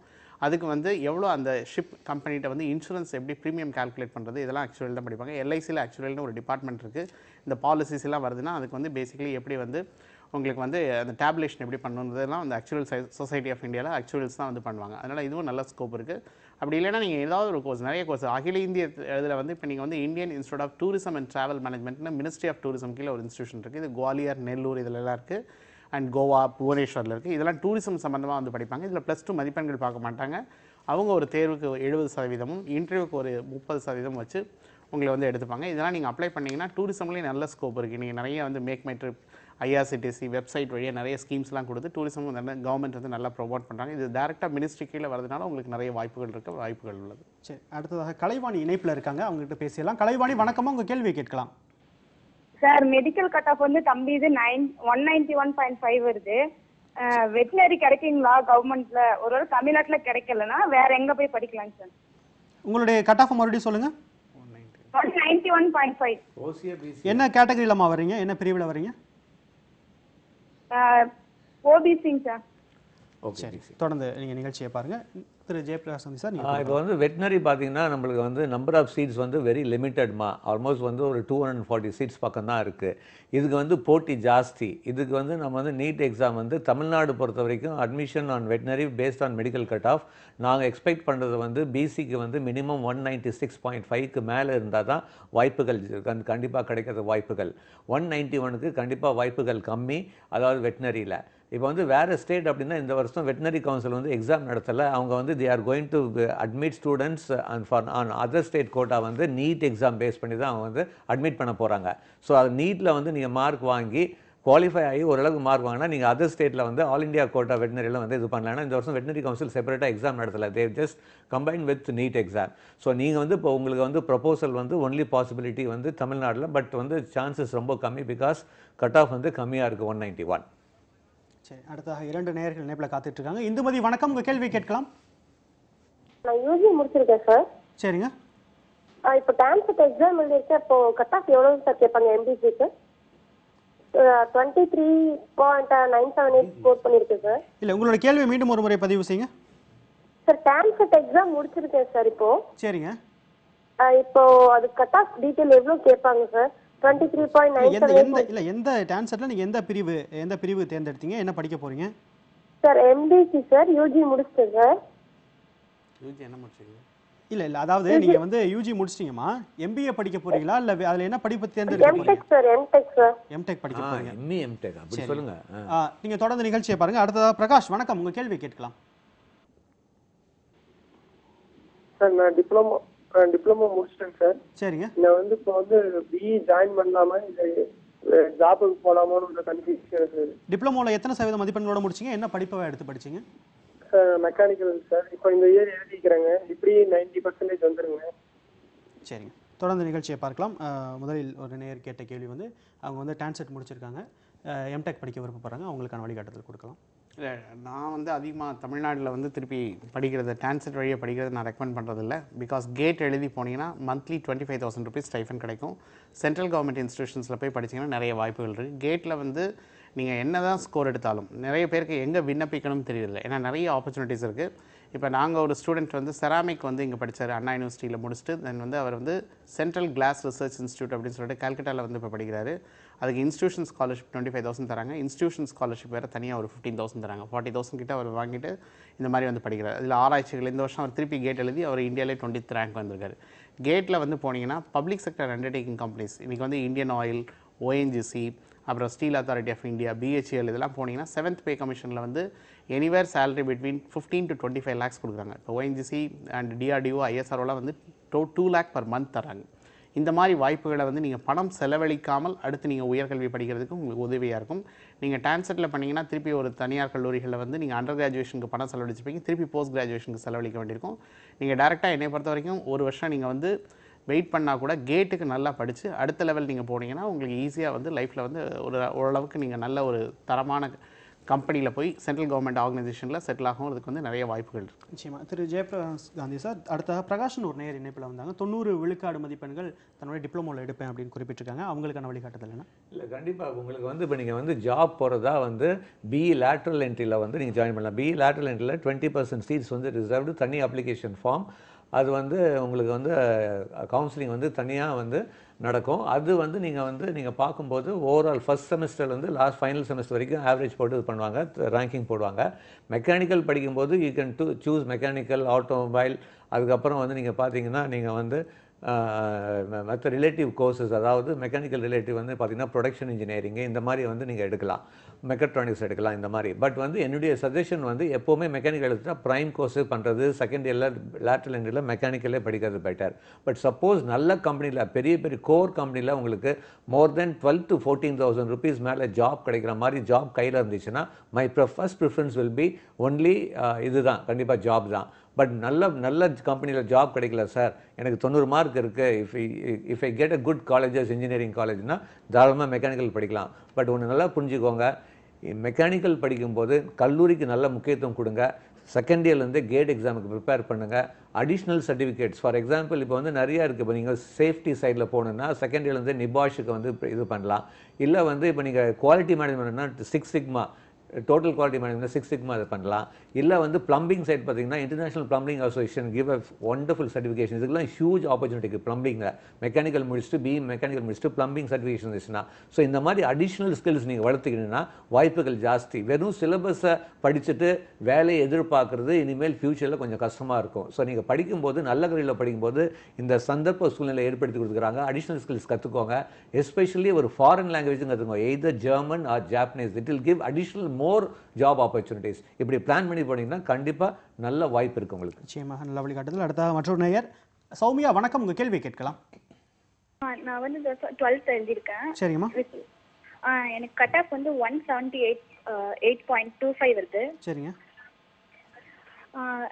அதுக்கு வந்து எவ்வளோ அந்த ஷிப் கம்பெனிகிட்ட வந்து இன்சூரன்ஸ் எப்படி ப்ரீமியம் கால்குலேட் பண்ணுறது, இதெல்லாம் ஆக்சுவல் தான் படிப்பாங்க. எல்ஐசியில் ஆக்சுவல்னு ஒரு டிபார்ட்மெண்ட் இருக்குது. இந்த பாலிசிஸ் எல்லாம் வருதுன்னா அதுக்கு வந்து பேசிக்கலி எப்படி வந்து உங்களுக்கு வந்து அந்த டேப்லேஷன் எப்படி பண்ணணுன்றதுலாம் அந்த ஆக்சுவல் சொசைட்டி ஆஃப் இந்தியாவில் ஆக்சுவல்ஸ் தான் வந்து பண்ணுவாங்க. அதனால் இதுவும் நல்ல ஸ்கோப் இருக்குது. அப்படி இல்லைனா நீங்கள் ஏதாவது ஒரு கோர்ஸ், நிறைய கோர்ஸ் அகில இந்திய இதில் வந்து இப்போ நீங்கள் வந்து Indian institute of tourism and travel மேனேஜ்மெண்ட்னு மினிஸ்ட்ரி ஆஃப் டூரிசம் கீழே ஒரு இன்ஸ்டியூஷன் இருக்குது. இது குவாலியர், நெல்லூர் இதிலெல்லாம் இருக்குது. அண்ட் கோவா, புவனேஸ்வரில் இருக்குது. இதெல்லாம் டூரிசம் சம்மந்தமாக வந்து படிப்பாங்க. இதில் +2 மதிப்பெண்கள் பார்க்க மாட்டாங்க. அவங்க ஒரு தேர்வுக்கு 70%, இன்டர்வியூக்கு ஒரு 30% வச்சு உங்களை வந்து எடுத்துப்பாங்க. இதெல்லாம் நீங்கள் அப்ளை பண்ணிங்கன்னா டூரிசம்லேயும் நல்ல ஸ்கோப் இருக்குது. நீங்கள் நிறைய வந்து make my trip, IRCTC website வழியாக நிறைய ஸ்கீம்ஸ்லாம் கொடுத்து டூரிசம் நல்ல கவர்மெண்ட் வந்து நல்லா ப்ரொமோட் பண்ணுறாங்க. இது டேரெக்டாக மினிஸ்ட்ரி கீழே வரதுனால உங்களுக்கு நிறைய வாய்ப்புகள் உள்ளது. சரி, அடுத்ததாக கலைவாணி இணைப்பில் இருக்காங்க, அவங்ககிட்ட பேசிடலாம். கலைவாணி, வணக்கமாக உங்கள் கேள்வியை கேட்கலாம். சார், மெடிக்கல் கட் ஆஃப் வந்து தம்பி இது 191.5 வருது. வெட்டினரி கிடைக்குங்களா கவர்மெண்ட்ல? ஒருவேளை தமிழ்நாட்டில் கிடைக்கலன்னா வேற எங்க போய் படிக்கலாங்க சார்? உங்களுடைய கட் ஆஃப் மறுபடியும் சொல்லுங்க. 191.5. என்ன கேட்டகரியிலமா வரீங்க? என்ன பிரிவில் வரீங்க? ஓபிசிங்க சார். ஓகே சரி, தொடர்ந்து நீங்கள் நிகழ்ச்சியை பாருங்கள். திரு ஜெயபிரகாஷ் சார், நீங்கள் இப்போ வந்து வெட்டினரி பார்த்தீங்கன்னா நம்மளுக்கு வந்து நம்பர் ஆஃப் சீட்ஸ் வந்து வெரி லிமிட்டட்மா. ஆல்மோஸ்ட் வந்து ஒரு 240 சீட்ஸ் பக்கம் தான் இருக்குது. இதுக்கு வந்து போட்டி ஜாஸ்தி. இதுக்கு வந்து நம்ம வந்து நீட் எக்ஸாம் வந்து தமிழ்நாடு பொறுத்த வரைக்கும் admission on veterinary based on medical cut off நாங்கள் எக்ஸ்பெக்ட் பண்ணுறது வந்து பிசிக்கு வந்து மினிமம் 196.5க்கு மேலே இருந்தால் தான் வாய்ப்புகள் கண்டிப்பாக கிடைக்கிற வாய்ப்புகள். 191க்கு கண்டிப்பாக வாய்ப்புகள் கம்மி, அதாவது வெட்டினரியில். இப்போ வந்து வேறு ஸ்டேட் அப்படின்னா இந்த வருஷம் வெட்டினரி கவுன்சில் வந்து எக்ஸாம் நடத்தலை. அவங்க வந்து they are going to admit students and for on other state quota வந்து நீட் எக்ஸாம் பேஸ் பண்ணி தான் அவங்க வந்து அட்மிட் பண்ண போகிறாங்க. ஸோ அது நீட்டில் வந்து நீங்கள் மார்க் வாங்கி குவாலிஃபை ஆகி ஓரளவுக்கு மார்க் வாங்கினா நீங்கள் அதர் ஸ்டேட்டில் வந்து ஆல் இண்டியா கோட்டா வெட்டினரியில் வந்து இது பண்ணலாம். இந்த வருஷம் வெட்டினரி கவுன்சில் செப்பரேட்டாக எக்ஸாம் நடத்தலை. They just combine with NEET exam. So நீங்கள் வந்து இப்போ உங்களுக்கு வந்து ப்ரொபோசல் வந்து ஒன்லி பாசிபிலிட்டி வந்து தமிழ்நாட்டில், பட் வந்து சான்சஸ் ரொம்ப கம்மி பிகாஸ் கட் ஆஃப் வந்து கம்மியாக இருக்குது 191. சரி, அடுத்ததாக 2 நேயர்கள் இணைப்பில் காத்துட்டு இருக்காங்க. இந்துமதி வணக்கம், உங்கள் கேள்வி கேட்கலாம். நான் யூஜி முடிச்சிருக்கேன் சார். சரிங்க. இப்போ டான்செட் எக்ஸாம் எழுதிருக்கேன். இப்போ கட் ஆஃப் எவ்வளோ சார் கேட்பாங்க எம்பிசிக்கு? 23.978 ஸ்கோர் பண்ணியிருக்கேன் சார். இல்லை, உங்களோட கேள்வியை மீண்டும் ஒரு முறை பதிவு செய்யுங்க. சார் டான்செட் எக்ஸாம் முடிச்சிருக்கேன் சார். இப்போ சரிங்க. இப்போ அது கட் ஆஃப் டீட்டெயில் எவ்வளோ கேட்பாங்க சார்? 23.978. இல்லை, எந்த டான்செட்டில் நீங்கள் எந்த பிரிவு தேர்ந்தெடுத்தீங்க, என்ன படிக்க போகிறீங்க? சார் எம்பிசி சார், யூஜி முடிச்சிட்டேன் சார். யூஜி என்ன முடிச்சிங்க? இல்லை, அதாவது நீங்கள் வந்து யூஜி முடிச்சிட்டீங்கம்மா, எம்பிஏ படிக்க போகிறீங்களா, இல்லை அதில் என்ன படிப்பு தேர்ந்தெடுக்க போகிறீங்க? MTech sir. MTech sir. MTech படிக்க போகிறீங்க. எம்டெக் அப்படி சொல்லுங்கள். நீங்கள் தொடர்ந்து நிகழ்ச்சியை பாருங்கள். அடுத்ததாக பிரகாஷ் வணக்கம், உங்கள் கேள்வி கேட்கலாம். சார் நான் டிப்ளமோ முடிச்சிட்டேன் சார். சரிங்க. நான் வந்து இப்போ வந்து பிஇ ஜாயின் பண்ணலாமா இல்லை ஜாபுக்கு போகலாமான்னு ஒரு கன்ஃபியூஷன் இருக்கு. டிப்ளமோவில் எத்தனை சதவீத மதிப்பெண்களோட முடிச்சிங்க, என்ன படிப்பை எடுத்து படிச்சிங்க? Sir mechanical sir. இப்போ இந்த இயர் எழுதிக்கிறேங்க, இப்படி 90% வந்துருங்க. சரிங்க, தொடர்ந்து நிகழ்ச்சியை பார்க்கலாம். முதலில் ஒரு நேயர் கேட்ட கேள்வி வந்து அவங்க வந்து டான்செட் முடிச்சிருக்காங்க, எம்டெக் படிக்க விருப்பப்படுறாங்க, அவங்களுக்கான வழிகாட்டுதல் கொடுக்கலாம். இல்லை, நான் வந்து அதிகமாக தமிழ்நாட்டில் வந்து திருப்பி படிக்கிறது டான்செட் வழியை படிக்கிறது நான் ரெக்கமெண்ட் பண்ணுறதில்ல. பிகாஸ் கேட் எழுதி போனீங்கன்னா மந்த்லி 25,000 rupees ஸ்டைஃபன் கிடைக்கும். சென்ட்ரல் கவர்மெண்ட் இன்ஸ்டியூஷன்ஸில் போய் படிச்சிங்கன்னா நிறைய வாய்ப்புகள் இருக்குது. கேட்டில் வந்து நீங்கள் என்ன தான் ஸ்கோர் எடுத்தாலும் நிறைய பேருக்கு எங்கே விண்ணப்பிக்கணும்னு தெரியல, ஏன்னா நிறைய ஆப்பர்ச்சுனிட்டிஸ் இருக்குது. இப்போ நாங்கள் ஒரு ஸ்டூடெண்ட் வந்து செராமிக் வந்து இங்கே படித்தார், அண்ணா யூனிவர்சிட்டியில் முடிச்சுட்டு தென் வந்து அவர் வந்து சென்ட்ரல் கிளாஸ் ரிசர்ச் இன்ஸ்டியூட் அப்படின்னு சொல்லிட்டு கல்கட்டாவில் வந்து இப்போ படிக்கிறாரு. அதுக்கு இன்ஸ்டியூஷன் ஸ்காலர்ஷிப் 25,000 தராங்க. இன்ஸ்டியூஷன் ஸ்காலர்ஷிப் வேறு தனியாக ஒரு 15,000 தராங்க. 40,000 கிட்ட அவர் வாங்கிட்டு இந்த மாதிரி வந்து படிக்கிறார். இதில் ஆராய்ச்சிகள் இந்த வருஷம் அவர் திருப்பி கேட் எழுதி அவர் இந்தியாவிலே 20th ரேங்க் வந்திருக்காரு. கேட்டில் வந்து போனீங்கன்னா பப்ளிக் செக்டர் அண்டர்டேக்கிங் கம்பெனிஸ் இன்றைக்கி வந்து இந்தியன் ஆயில், ஓஎன்ஜிசி, அப்புறம் steel authority of India, BHEL இதெல்லாம் போனீங்கன்னா 7th பே கமிஷனில் வந்து anywhere salary between 15 to 25 lakhs கொடுக்குறாங்க. இப்போ ஓஎன்ஜிசி அண்ட் டிஆர்டிஓ, ஐஎஸ்ஆர்ஓலாம் வந்து 2 lakh per month தராங்க. இந்த மாதிரி வாய்ப்புகளை வந்து நீங்கள் பணம் செலவழிக்காமல் அடுத்து நீங்கள் உயர்கல்வி படிக்கிறதுக்கு உங்களுக்கு உதவியாக இருக்கும். நீங்கள் டான்செட்டில் பண்ணிங்கன்னா திருப்பி ஒரு தனியார் கல்லூரிகளில் வந்து நீங்கள் அண்டர் கிராஜுவேஷனுக்கு பணம் செலவழிச்சிருப்பீங்க, திருப்பி போஸ்ட் கிராஜுவேஷனுக்கு செலவழிக்க வேண்டியிருக்கும். நீங்கள் டேரெக்டாக என்னை பொறுத்த வரைக்கும் ஒரு வருஷம் நீங்கள் வந்து வெயிட் பண்ணால் கூட கேட்டுக்கு நல்லா படித்து அடுத்த லெவல் நீங்கள் போனீங்கன்னா உங்களுக்கு ஈஸியாக வந்து லைஃப்பில் வந்து ஓரளவுக்கு நீங்கள் நல்ல ஒரு தரமான கம்பெனியில் போய் சென்ட்ரல் கவர்மெண்ட் ஆர்கனைசேஷனில் செட்டில் ஆகும். அதுக்கு வந்து நிறைய வாய்ப்புகள் இருக்குது. நிச்சயமாக. திரு ஜெயபிரகாஷ் காந்தி சார், அடுத்த பிரகாஷ்னு ஒரு நேர் இணைப்பில் வந்தாங்க. 90 விழுக்காடு மதிப்பெண்கள் தன்னுடைய டிப்ளமோவில் எடுப்பேன் அப்படின்னு குறிப்பிட்டிருக்காங்க. அவங்களுக்கான வழிகாட்டுதல் என்ன? இல்லை, கண்டிப்பாக உங்களுக்கு வந்து இப்போ நீங்கள் வந்து ஜாப் போகிறதா வந்து பிஇ லேட்ரல் என்ட்ரியில் வந்து நீங்கள் ஜாயின் பண்ணலாம். பிஇ லேட்ரல் என்ட்ரியில் 20% சீட்ஸ் வந்து ரிசர்வ்டு, தனி அப்ளிகேஷன் ஃபார்ம். அது வந்து உங்களுக்கு வந்து கவுன்சிலிங் வந்து தனியாக வந்து நடக்கும். அது வந்து நீங்கள் பார்க்கும்போது ஓவரால் ஃபஸ்ட் செமஸ்டர் வந்து லாஸ்ட் ஃபைனல் செமஸ்டர் வரைக்கும் ஆவரேஜ் போட்டு இது பண்ணுவாங்க, ரேங்கிங் போடுவாங்க. மெக்கானிக்கல் படிக்கும்போது you can choose mechanical, automobile. அதுக்கப்புறம் வந்து நீங்கள் பார்த்தீங்கன்னா நீங்கள் வந்து மற்ற ரிலேட்டிவ் கோர்சஸ், அதாவது மெக்கானிக்கல் ரிலேட்டிவ் வந்து பார்த்திங்கன்னா ப்ரொடக்ஷன் இன்ஜினியரிங்கு இந்த மாதிரி வந்து நீங்கள் எடுக்கலாம், மெக்கட்ரானிக்ஸ் எடுக்கலாம் இந்த மாதிரி. பட் வந்து என்னுடைய சஜஷன் வந்து எப்போவுமே மெக்கானிக்கல் எடுத்துகிட்டா ப்ரைம் கோர்ஸு பண்ணுறது, செகண்ட் இயரில் லேட்ரல் என்ட்ரியில் மெக்கானிக்கலே படிக்கிறது பெட்டர். பட் சப்போஸ் நல்ல கம்பெனியில், பெரிய பெரிய கோர் கம்பெனியில் உங்களுக்கு மோர் தென் 12,000 to 14,000 rupees மேலே ஜாப் கிடைக்கிற மாதிரி ஜாப் கையில் இருந்துச்சுன்னா my first preference will be only இதுதான், கண்டிப்பாக ஜாப் தான். பட் நல்ல கம்பெனியில் ஜாப் கிடைக்கல சார், எனக்கு 90 மார்க் இருக்குது, if I get a good colleges, engineering காலேஜ்னால் தாராளமாக மெக்கானிக்கல் படிக்கலாம். பட் ஒன்று நல்லா புரிஞ்சுக்கோங்க, மெக்கானிக்கல் படிக்கும்போது கல்லூரிக்கு நல்ல முக்கியத்துவம் கொடுங்க. செகண்ட் இயர்லேருந்து கேட் எக்ஸாமுக்கு ப்ரிப்பேர் பண்ணுங்கள். அடிஷ்னல் சர்டிஃபிகேட்ஸ் ஃபார் எக்ஸாம்பிள் இப்போ வந்து நிறையா இருக்குது. இப்போ நீங்கள் சேஃப்டி சைடில் போகணுன்னா செகண்ட் இயர்லேருந்து நிபாஷுக்கு வந்து இது பண்ணலாம். இல்லை வந்து இப்போ நீங்கள் குவாலிட்டி மேனேஜ்மெண்ட்னா 6 Sigma total quality management 6 sigma அதை பண்ணலாம். இல்லை வந்து ப்ளம்பிங் சைட் பார்த்தீங்கன்னா international plumbing association give a wonderful certification. இதுக்கெல்லாம் ஹியூஜ் ஆப்பர்ச்சுனிட்டி இருக்குது. ப்ளம்பிங்கில் மெக்கானிக்கல் முடிச்சுட்டு மெக்கானிக்கல் முடிச்சுட்டு ப்ளம்பிங் சர்டிஃபிகேஷன் இருந்துச்சுன்னா ஸோ இந்த மாதிரி அடிஷ்னல் ஸ்கில்ஸ் நீங்கள் வளர்த்துக்கிட்டீங்கன்னா வாய்ப்புகள் ஜாஸ்தி. வெறும் சிலபஸை படிச்சுட்டு வேலையை எதிர்பார்க்குறது இனிமேல் ஃப்யூச்சரில் கொஞ்சம் கஷ்டமாக இருக்கும். ஸோ நீங்கள் படிக்கும்போது நல்ல கல்வியில் படிக்கும்போது இந்த சந்தர்ப்ப சூழ்நிலை ஏற்படுத்தி கொடுக்குறாங்க. அடிஷ்னல் ஸ்கில்ஸ் கற்றுக்கோங்க. எஸ்பெஷலி ஒரு ஃபாரின் லாங்குவேஜும் கற்றுக்கோங்க. Either German or Japanese. It will give additional more job opportunities. இப்படி பிளான் பண்ணி போனீங்கன்னா கண்டிப்பாக நல்ல வாய்ப்பு இருக்குது உங்களுக்கு. நிச்சயமாக நல்ல வழிகாட்டுதல். அடுத்த மற்றொரு நேயர் சௌமியா, வணக்கம். உங்கள் கேள்வி கேட்கலாம். நான் வந்து 12th எழுதியிருக்கேன். சரிங்கம்மா. எனக்கு கட் ஆஃப் வந்து 178.25 வருது. சரிங்க.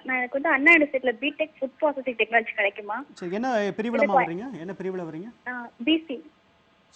நான் எனக்கு வந்து அண்ணா யூனிவர்சிட்டியில பிடெக் ஃபுட் ப்ராசஸிங் டெக்னாலஜி கிடைக்குமா? சரி, என்ன பிரிவுலமா வரீங்க? என்ன பிரிவில் வரீங்க? பிசி.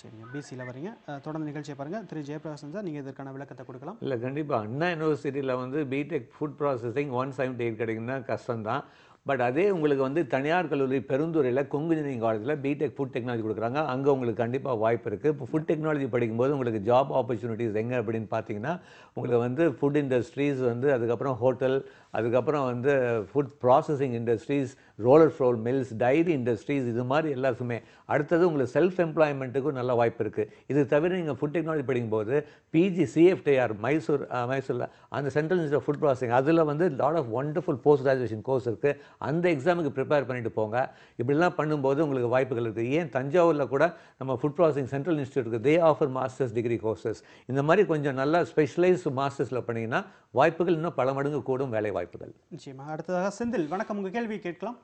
சரிங்க, பிசியில் வரீங்க. தொடர்ந்து நிகழ்ச்சியை பாருங்கள். திரு ஜெயபிரகாஷ் சார், நீங்கள் இதற்கான விளக்கத்தை கொடுக்கலாம். இல்லை, கண்டிப்பாக அண்ணா யூனிவர்சிட்டியில் வந்து பிடெக் ஃபுட் ப்ராசஸிங் 178 கிடைக்குன்னா கஷ்டம்தான். பட் அதே உங்களுக்கு வந்து தனியார் கல்லூரி பெருந்துறையில் கொங்கு இன்ஜினியரிங் காலேஜில் பிடெக் ஃபுட் டெக்னாலஜி கொடுக்குறாங்க. அங்கே உங்களுக்கு கண்டிப்பாக வாய்ப்பு இருக்குது. இப்போ ஃபுட் டெக்னாலஜி படிக்கும்போது உங்களுக்கு ஜாப் ஆப்பர்ச்சுனிட்டிஸ் எங்கே அப்படின்னு பார்த்தீங்கன்னா உங்களுக்கு வந்து ஃபுட் இண்டஸ்ட்ரீஸ் வந்து, அதுக்கப்புறம் ஹோட்டல், அதுக்கப்புறம் வந்து food processing industries, roller flour mills, dairy industries, இது மாதிரி எல்லாத்துக்குமே. அடுத்தது உங்களுக்கு செல்ஃப் எம்ப்ளாய்மெண்ட்டுக்கும் நல்ல வாய்ப்பு இருக்குது. இது தவிர நீங்கள் ஃபுட் டெக்னாலஜி படிக்கும்போது பிஜி சிஎஃப்டிஆர் மைசூரில் அந்த central institute of food processing அதில் வந்து lot of wonderful post graduation course இருக்குது. அந்த எக்ஸாமுக்கு ப்ரிப்பேர் பண்ணிட்டு போங்க. இப்படிலாம் பண்ணும்போது உங்களுக்கு வாய்ப்புகள் இருக்குது. ஏன் தஞ்சாவூரில் கூட நம்ம ஃபுட் ப்ராசஸிங் சென்ட்ரல் இன்ஸ்டியூட் இருக்குது. தே ஆஃபர் மாஸ்டர்ஸ் டிகிரி கோர்சஸ். இந்த மாதிரி கொஞ்சம் நல்லா ஸ்பெஷலைஸ்டு மாஸ்டர்ஸில் பண்ணிங்கன்னா வாய்ப்புகள் இன்னும் பல மடங்கு கூடும் வேலை வாய்ப்புகள். நிச்சயமாக. அடுத்ததாக செந்தில், வணக்கம். உங்கள் கேள்வி கேட்கலாம்.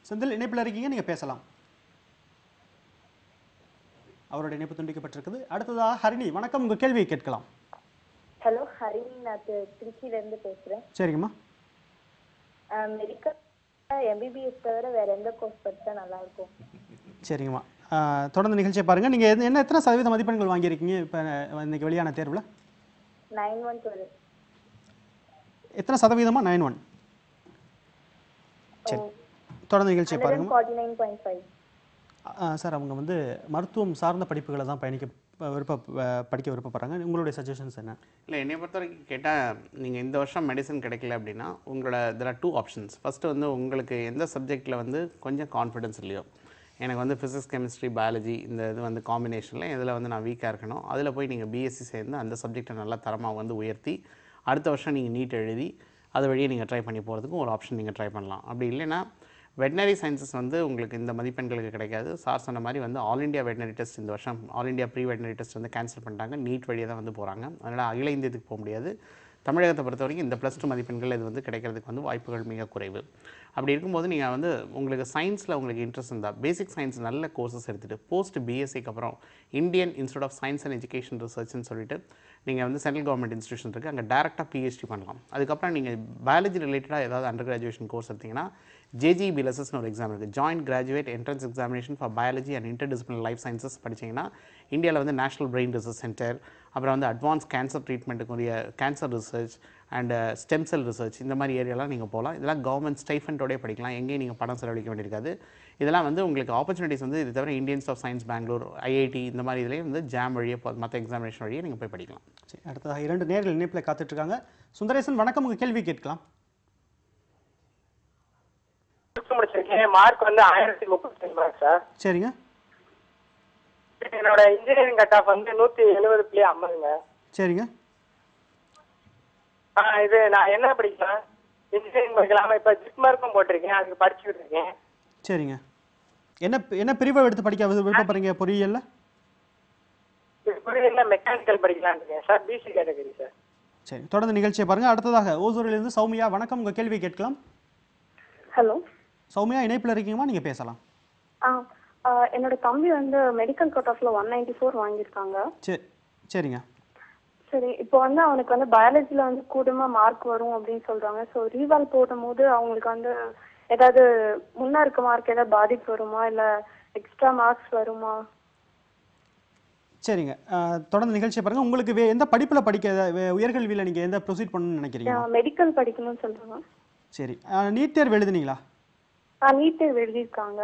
செந்தில் இணைப்பில் இருக்கீங்க, நீங்கள் பேசலாம். அவருடைய இணைப்பு துண்டிக்கப்பட்டிருக்குது. அடுத்ததாக ஹரிணி, வணக்கம். உங்கள் கேள்வியை கேட்கலாம். ஹலோ, ஹரிணி. நான் திருச்சியிலேருந்து பேசுகிறேன். சரிங்கம்மா. மெடிக்கல் எம்பிபிஎஸ் தவிர வேற எந்த கோர்ஸ் படித்தா நல்லாயிருக்கும்? சரிங்கம்மா. தொடர்ந்து நிகழ்ச்சியை பாருங்கள். நீங்கள் என்ன எத்தனை சதவீத மதிப்பெண்கள் வாங்கியிருக்கீங்க இப்போ இன்னைக்கு வெளியான தேர்வில்? 912. எத்தனை சதவீதமா? 91. சரி, தொடர்ந்து நிகழ்ச்சியை பாருங்கள். 49.5. சார், அவங்க வந்து மருத்துவம் சார்ந்த படிப்புகளை தான் படிக்க விருப்பப்படுறாங்க. உங்களுடைய சஜஷன்ஸ் என்ன? இல்லை, என்னை பொறுத்த வரைக்கும் கேட்டால் நீங்கள் இந்த வருஷம் மெடிசன் கிடைக்கல அப்படின்னா உங்களோட there are 2 ஆப்ஷன்ஸ். ஃபஸ்ட்டு வந்து உங்களுக்கு எந்த சப்ஜெக்டில் வந்து கொஞ்சம் கான்ஃபிடன்ஸ் இல்லையோ, எனக்கு வந்து ஃபிசிக்ஸ், கெமிஸ்ட்ரி, பயாலஜி இந்த இது வந்து காம்பினேஷனில் இதில் வந்து நான் வீக்காக இருக்கணும், அதில் போய் நீங்கள் பிஎஸ்சி சேர்ந்து அந்த சப்ஜெக்டை நல்லா தரமாக வந்து உயர்த்தி அடுத்த வருஷம் நீங்கள் நீட் எழுதி அது வழியே நீங்கள் ட்ரை பண்ணி போகிறதுக்கும் ஒரு ஆப்ஷன் நீங்கள் ட்ரை பண்ணலாம். அப்படி இல்லைன்னா வெட்னரி சயின்சஸ் வந்து உங்களுக்கு இந்த மதிப்பெண்களுக்கு கிடைக்காது. சார் சொன்ன மாதிரி வந்து ஆல் இண்டியா வெட்னரி டெஸ்ட் இந்த வருஷம் all India pre veterinary test வந்து கேன்சல் பண்ணிட்டாங்க. நீட் வழியாக தான் வந்து போகிறாங்க. அதனால் அகில இந்தியத்துக்கு போக முடியாது. தமிழகத்தை பொறுத்த வரைக்கும் இந்த +2 மதிப்பெண்கள் இது வந்து கிடைக்கிறதுக்கு வந்து வாய்ப்புகள் மிக குறைவு. அப்படி இருக்கும்போது நீங்கள் வந்து உங்களுக்கு சயின்ஸில் உங்களுக்கு இன்ட்ரெஸ்ட் இருந்தால் பேசிக் சயின்ஸ் நல்ல கோர்சஸ் எடுத்துகிட்டு போஸ்ட் பிஎஸ்சிக்கு அப்புறம் Indian institute of science and education ரிசர்ச்னு சொல்லிட்டு நீங்கள் வந்து சென்ட்ரல் கவர்மெண்ட் இன்ஸ்டியூஷன் இருக்குது, அங்கே டேரெக்டாக பிஹெச்டி பண்ணலாம். அதுக்கப்புறம் நீங்கள் பயாலஜி ரிலேட்டடாக ஏதாவது அண்டர் கிராஜுவேஷன் கோர்ஸ் எடுத்திங்கன்னா JGBLSSன்னு ஒரு எக்ஸாம் இருக்குது, joint graduate entrance examination for biology and interdisciplinary life sciences படிச்சிங்கன்னா இந்தியாவில் வந்து நேஷனல் பிரெயின் ரிசர்ச் சென்டர், அப்புறம் வந்து அட்வான்ஸ் கேன்சர் ட்ரீட்மெண்ட்டுக்குரிய cancer research and stem cell research, இந்த மாதிரி ஏரியாலாம் நீங்கள் போகலாம். இதெல்லாம் கவர்மெண்ட் ஸ்டைஃபண்டோடய படிக்கலாம். எங்கேயும் நீங்கள் பணம் செலவழிக்க வேண்டியிருக்காது. இதெல்லாம் வந்து உங்களுக்கு ஆப்பர்ச்சுனிட்டிஸ் வந்து இது தவிர Indians of science Bangalore, IIT இந்த மாதிரி இதுலேயே வந்து ஜாம் வழியாக மற்ற எக்ஸாமினேஷன் வழியாக நீங்கள் போய் படிக்கலாம். சரி, அடுத்ததாக 2 நேர்கள் இணைப்பில் காத்துட்ருக்காங்க. சுந்தரேசன், வணக்கம். உங்கள் கேள்வி கேட்கலாம். முடிச்சிருக்கேன். மார்க் வந்து 1035 மார்க் சார். சரிங்க. என்னோட இன்ஜினியரிங் கட் ஆஃப் வந்து 170.50ங்க. சரிங்க. இது நான் என்ன படிக்கலாம்? இன்ஜினியரிங் படிக்கலாமா? இப்போ ஜிப்மார்க்கும் போட்டிருக்கேன், அதுக்கு படிச்சுக்கிட்டு இருக்கேன். சரிங்க. என்ன பிரிவை எடுத்து படிக்க விருப்பப்படுறீங்க பொறியியல்ல? பொறியியல்ல மெக்கானிக்கல் படிக்கலாம்னு இருக்கேன் சார். PC category sir. சரி, தொடர்ந்து நிகழ்ச்சியை பாருங்கள். அடுத்ததாக ஓசூரிலிருந்து சௌமியா, வணக்கம். உங்கள் கேள்வி கேட்கலாம். ஹலோ சௌமியா, இணைப்பில் இருக்கீங்கம்மா, நீங்கள் பேசலாம். என்னோட தம்பி வந்து மெடிக்கல் கட் ஆஃப்ல 194 வாங்கியிருக்காங்க. சரிங்க. சரி, இப்போ வந்து அவனுக்கு வந்து பயாலஜியில் வந்து கூடுமா மார்க் வரும் அப்படின்னு சொல்கிறாங்க. ஸோ ரீவால் போடும்போது அவங்களுக்கு வந்து ஏதாவது முன்னே இருக்க மார்க் ஏதாவது பாதிப்பு வருமா, இல்லை எக்ஸ்ட்ரா மார்க்ஸ் வருமா? சரிங்க, தொடர்ந்து நிகழ்ச்சியை பாருங்கள். உங்களுக்கு எந்த படிப்பில் உயர்கல்வியில் நீங்கள் எந்த ப்ரொசீட் பண்ணணும்னு நினைக்கிறீங்க? மெடிக்கல் படிக்கணும்னு சொல்கிறாங்க. சரி, நீட் தேர்வு எழுதுனீங்களா? நீட் தேர்வு எழுதியிருக்காங்க.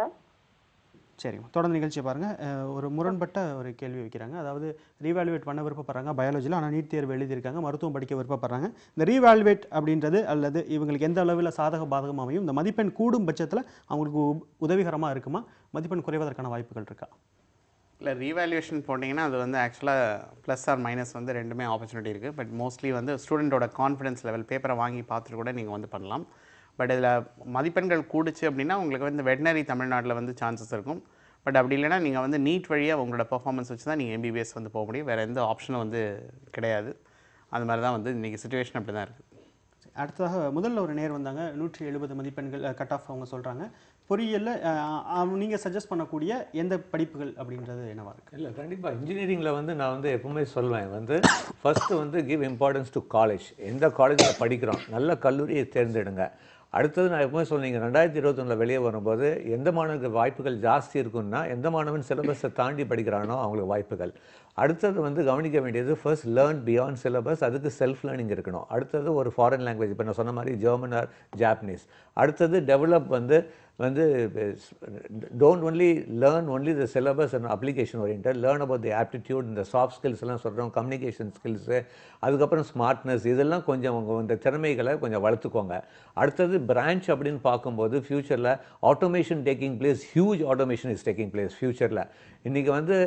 சரிங்க, தொடர்ந்து நிகழ்ச்சியை பாருங்கள். ஒரு முரண்பட்ட ஒரு கேள்வி வைக்கிறாங்க. அதாவது ரீவேல்யூவேட் பண்ண விருப்பப்படுறாங்க பயாலஜியில், ஆனால் நீட் தேர்வு எழுதியிருக்காங்க, மருத்துவம் படிக்க விருப்பப்படுறாங்க. இந்த ரீவேல்யூவேட் அப்படின்றது அல்லது இவங்களுக்கு எந்த அளவில் சாதக பாதகம் அமையும், இந்த மதிப்பெண் கூடும் பட்சத்தில் அவங்களுக்கு உதவிகரமாக இருக்குமா, மதிப்பெண் குறைவதற்கான வாய்ப்புகள் இருக்கா? இல்லை, ரீவேல்யூவேஷன் போட்டிங்கன்னா அது வந்து ஆக்சுவலாக ப்ளஸ் ஆர் மைனஸ் வந்து ரெண்டுமே ஆப்பர்ச்சுனிட்டி இருக்குது. பட் மோஸ்ட்லி வந்து ஸ்டூடெண்ட்டோட கான்ஃபிடன்ஸ் லெவல் பேப்பரை வாங்கி பார்த்துட்டு கூட நீங்கள் வந்து பண்ணலாம். பட் இதில் மதிப்பெண்கள் கூடுச்சு அப்படின்னா உங்களுக்கு வந்து வெட்னரி தமிழ்நாட்டில் வந்து சான்சஸ் இருக்கும். பட் அப்படி இல்லைனா நீங்கள் வந்து நீட் வழியாக உங்களோட பெர்ஃபார்மன்ஸ் வச்சு தான் நீங்கள் MBBS வந்து போக முடியும். வேறு எந்த ஆப்ஷனும் வந்து கிடையாது. அது மாதிரி தான் வந்து இன்றைக்கி சுச்சுவேஷன் அப்படி தான் இருக்குது. அடுத்ததாக முதல்ல ஒரு நேர் வந்தாங்க, 170 மதிப்பெண்கள் கட் ஆஃப் அவங்க சொல்கிறாங்க. பொறியியலில் நீங்கள் சஜஸ்ட் பண்ணக்கூடிய எந்த படிப்புகள் அப்படின்றது என்னவா இருக்குது? இல்லை, கண்டிப்பாக இன்ஜினியரிங்கில் வந்து நான் வந்து எப்பவுமே சொல்வேன் வந்து ஃபஸ்ட்டு வந்து கிவ் இம்பார்ட்டன்ஸ் டு காலேஜ். எந்த காலேஜில் படிக்கிறோம், நல்ல கல்லூரியை தேர்ந்தெடுங்க. அடுத்தது நான் எப்பவுமே சொன்னீங்க 2021 வெளியே வரும்போது எந்த மாணவர்களுக்கு வாய்ப்புகள் ஜாஸ்தி இருக்குன்னா எந்த மாணவன் சிலபஸை தாண்டி படிக்கிறானோ அவங்களுக்கு வாய்ப்புகள். அடுத்தது வந்து கவனிக்க வேண்டியது ஃபர்ஸ்ட் லேர்ன் பியாண்ட் சிலபஸ், அதுக்கு செல்ஃப் லேர்னிங் இருக்கணும். அடுத்தது ஒரு ஃபாரின் லாங்குவேஜ், இப்போ நான் சொன்ன மாதிரி ஜெர்மன் ஆர் ஜாப்பனீஸ். அடுத்தது டெவலப் வந்து don't only learn only the syllabus and application oriented, learn about the aptitude, இந்த சாஃப்ட் ஸ்கில்ஸ் எல்லாம் சொல்கிறோம், கம்யூனிகேஷன் ஸ்கில்ஸு, அதுக்கப்புறம் ஸ்மார்ட்னஸ், இதெல்லாம் கொஞ்சம் உங்கள் இந்த திறமைகளை கொஞ்சம் வளர்த்துக்கோங்க. அடுத்தது பிரான்ச் அப்படின்னு பார்க்கும்போது ஃப்யூச்சரில் automation taking place, huge automation is taking place ஃப்யூச்சரில். இன்றைக்கி வந்து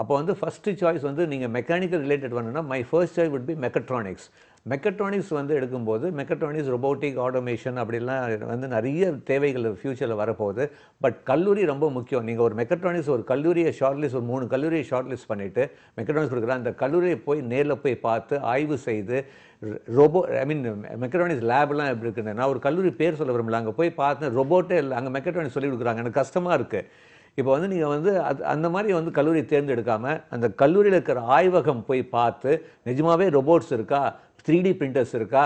அப்போ வந்து ஃபஸ்ட்டு சாய்ஸ் வந்து நீங்கள் மெக்கானிக்கல் ரிலேட்டட் பண்ணணும்னா my first choice would be mechatronics. Mechatronics வந்து எடுக்கும்போது மெக்கட்ரானிக்ஸ், ரொபோட்டிக், ஆட்டோமேஷன் அப்படிலாம் வந்து நிறைய தேவைகள் ஃப்யூச்சரில் வரப்போகுது. பட் கல்லூரி ரொம்ப முக்கியம். நீங்கள் ஒரு மெக்கட்ரானிக்ஸ் ஒரு கல்லூரியை ஷார்ட்லிஸ்ட், ஒரு 3 கல்லூரியை ஷார்ட்லிஸ்ட் பண்ணிவிட்டு மெக்கட்ரானிக்ஸ் கொடுக்குற அந்த கல்லூரியை போய் நேரில் போய் பார்த்து ஆய்வு செய்து மெக்கட்ரானிக்ஸ் லேப்லாம் எப்படி இருக்குன்னு, நான் ஒரு கல்லூரி பேர் சொல்ல விரும்பல, அங்கே போய் பார்த்து ரொபோட்டே இல்லை, அங்கே மெக்கட்ரானிக்ஸ் சொல்லி கொடுக்குறாங்க, எனக்கு கஷ்டமாக இருக்குது. இப்போ வந்து நீங்கள் வந்து அந்த மாதிரி வந்து கல்லூரி தேர்ந்தெடுக்காமல் அந்த கல்லூரியில் இருக்கிற ஆய்வகம் போய் பார்த்து நிஜமாகவே ரொபோட்ஸ் இருக்கா, 3D பிரிண்டர்ஸ் இருக்கா,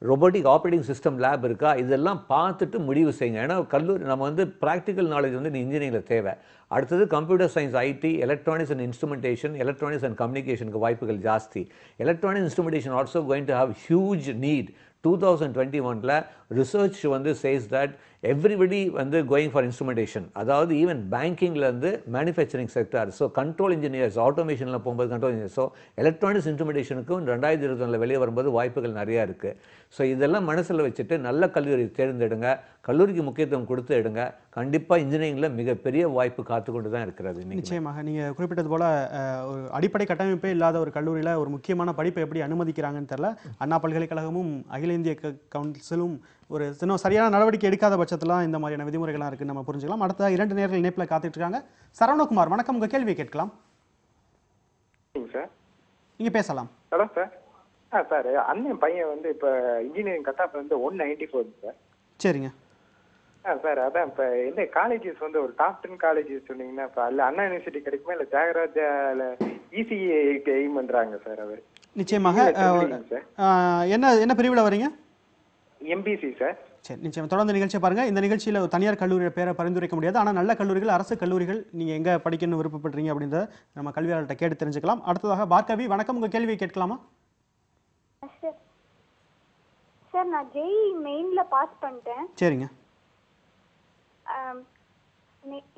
ரொபோட்டிக் ஆப்ரேட்டிங் சிஸ்டம் லேப் இருக்கா, இதெல்லாம் பார்த்துட்டு முடிவு செய்யுங்க. ஏன்னா கல்லூரி நம்ம வந்து ப்ராக்டிக்கல் நாலேஜ் வந்து இன்ஜினியரிங்கில் தேவை. அடுத்தது computer science, IT, electronics and instrumentation, electronics and கம்யூனிகேஷனுக்கு வாய்ப்புகள் ஜாஸ்தி. Electronic instrumentation also going to have huge need. 2021 research வந்து சேஸ் தட் எவ்ரிபடி வந்து கோயிங் ஃபார் இன்ஸ்ட்ருமெண்டேஷன். அதாவது ஈவன் பேங்கிங்லேருந்து manufacturing sector, so control engineers, ஆட்டோமேஷனில் போகும்போது கண்ட்ரோல் இன்ஜினியர்ஸ், ஸோ எலக்ட்ரானிக்ஸ் இன்ஸ்ட்ருமெண்டேஷனுக்கும் 2021 வெளியே வரும்போது வாய்ப்புகள் நிறையா இருக்குது. ஸோ இதெல்லாம் மனசில் வச்சுட்டு நல்ல கல்லூரி தேர்ந்தெடுங்க, கல்லூரிக்கு முக்கியத்துவம் கொடுத்து எடுங்க. கண்டிப்பாக இன்ஜினியரிங்கில் மிகப்பெரிய வாய்ப்பு காத்துக்கொண்டு தான் இருக்கிறது. நிச்சயமாக நீங்கள் குறிப்பிட்டது போல் ஒரு அடிப்படை கட்டமைப்பே இல்லாத ஒரு கல்லூரியில் ஒரு முக்கியமான படிப்பை எப்படி அனுமதிக்கிறாங்கன்னு தெரியல. அண்ணா பல்கலைக்கழகமும் அகில இந்திய கவுன்சிலும் ஒரு இன்னும் சரியான நடவடிக்கை எடுக்காத பட்சத்தில் இந்த மாதிரியான விதிமுறைகள்லாம் இருக்குன்னு நம்ம புரிஞ்சுக்கலாம். அடுத்த 2 நேர்கள் இணைப்பில் காத்துட்டு இருக்காங்க. சரவணகுமார், வணக்கம், உங்கள் கேள்வியை கேட்கலாம் சார். நீங்கள் பேசலாம். Hello sir. சார், அண்ணன் பையன் வந்து இப்போ இன்ஜினியரிங் கட் ஆஃப் வந்து 194 சார். சரிங்க சார். அதான் இப்போ என்ன காலேஜஸ் வந்து ஒரு டாப் 10 காலேஜஸ் சொன்னீங்கன்னா இப்போ அதில் அண்ணா யூனிவர்சிட்டி கிடைக்குமா, இல்லை தியாகராஜாவில் இசிஏ எய்ம் பண்ணுறாங்க சார் அவர்? நிச்சயமாக. என்ன பிரிவில் வரீங்க? MBC sir. சரி, நிச்சயம் தொடர்ந்து நிகழ்ச்சியை பாருங்கள். இந்த நிகழ்ச்சியில் தனியார் கல்லூரியோட பேரை பரிந்துரைக்க முடியாது, ஆனால் நல்ல கல்லூரிகள், அரசு கல்லூரிகள் நீங்கள் எங்கே படிக்கணும்னு விருப்பப்படுறீங்க அப்படின்றத நம்ம கல்வியாளர்கிட்ட கேட்டு தெரிஞ்சுக்கலாம். அடுத்ததாக பார்கவி, வணக்கம், உங்கள் கேள்வியை கேட்கலாமா? சார், நான் ஜேஇ மெயினில் பாஸ் பண்ணிட்டேன். சரிங்க.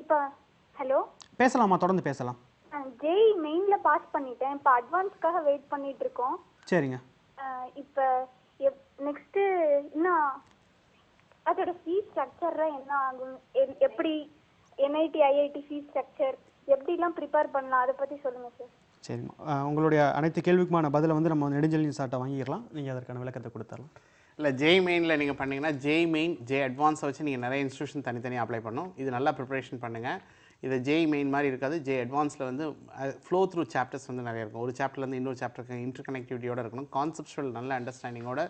இப்போ ஹலோ பேசலாமா? தொடர்ந்து பேசலாம். ஜேஇ மெயினில் பாஸ் பண்ணிட்டேன். இப்போ அட்வான்ஸ்க்காக வெயிட் பண்ணிட்டு இருக்கோம். சரிங்க. இப்போ நெக்ஸ்ட்டு இன்னும் அதோட ஃபீஸ் ஸ்ட்ரக்சர்லாம் என்ன ஆகும், எப்படி என்ஐடி ஐஐடி ஃபீஸ் ஸ்ட்ரக்சர் எப்படிலாம் ப்ரிப்பேர் பண்ணலாம், அதை பற்றி சொல்லுங்கள் சார். சரிம்மா, உங்களுடைய அனைத்து கேள்விக்குமான பதிலை வந்து நம்ம நெடுஞ்செழியன் சார்ட்ட வாங்கிக்கலாம், நீங்கள் அதற்கான விளக்கத்தை கொடுத்துடலாம். இல்லை, ஜேஇ மெயினில் நீங்கள் பண்ணிங்கன்னா ஜேஇ மெயின், ஜே அட்வான்ஸை வச்சு நீங்கள் நிறைய இன்ஸ்டியூஷன் தனித்தனியாக அப்ளை பண்ணணும். இது நல்லா ப்ரிப்பரேஷன் பண்ணுங்கள். இது ஜேஇ மெயின் மாதிரி இருக்காது. ஜே அட்வான்ஸில் வந்து ஃப்ளோ த்ரூ சாப்டர்ஸ் வந்து நிறைய இருக்கும். ஒரு சாப்டர்லேருந்து இன்னொரு சாப்டருக்கு இன்டர் கனெக்டிவிட்டியோட இருக்கணும். கான்செப்ஷுவல் நல்ல அண்டர்ஸ்டாண்டிங்கோட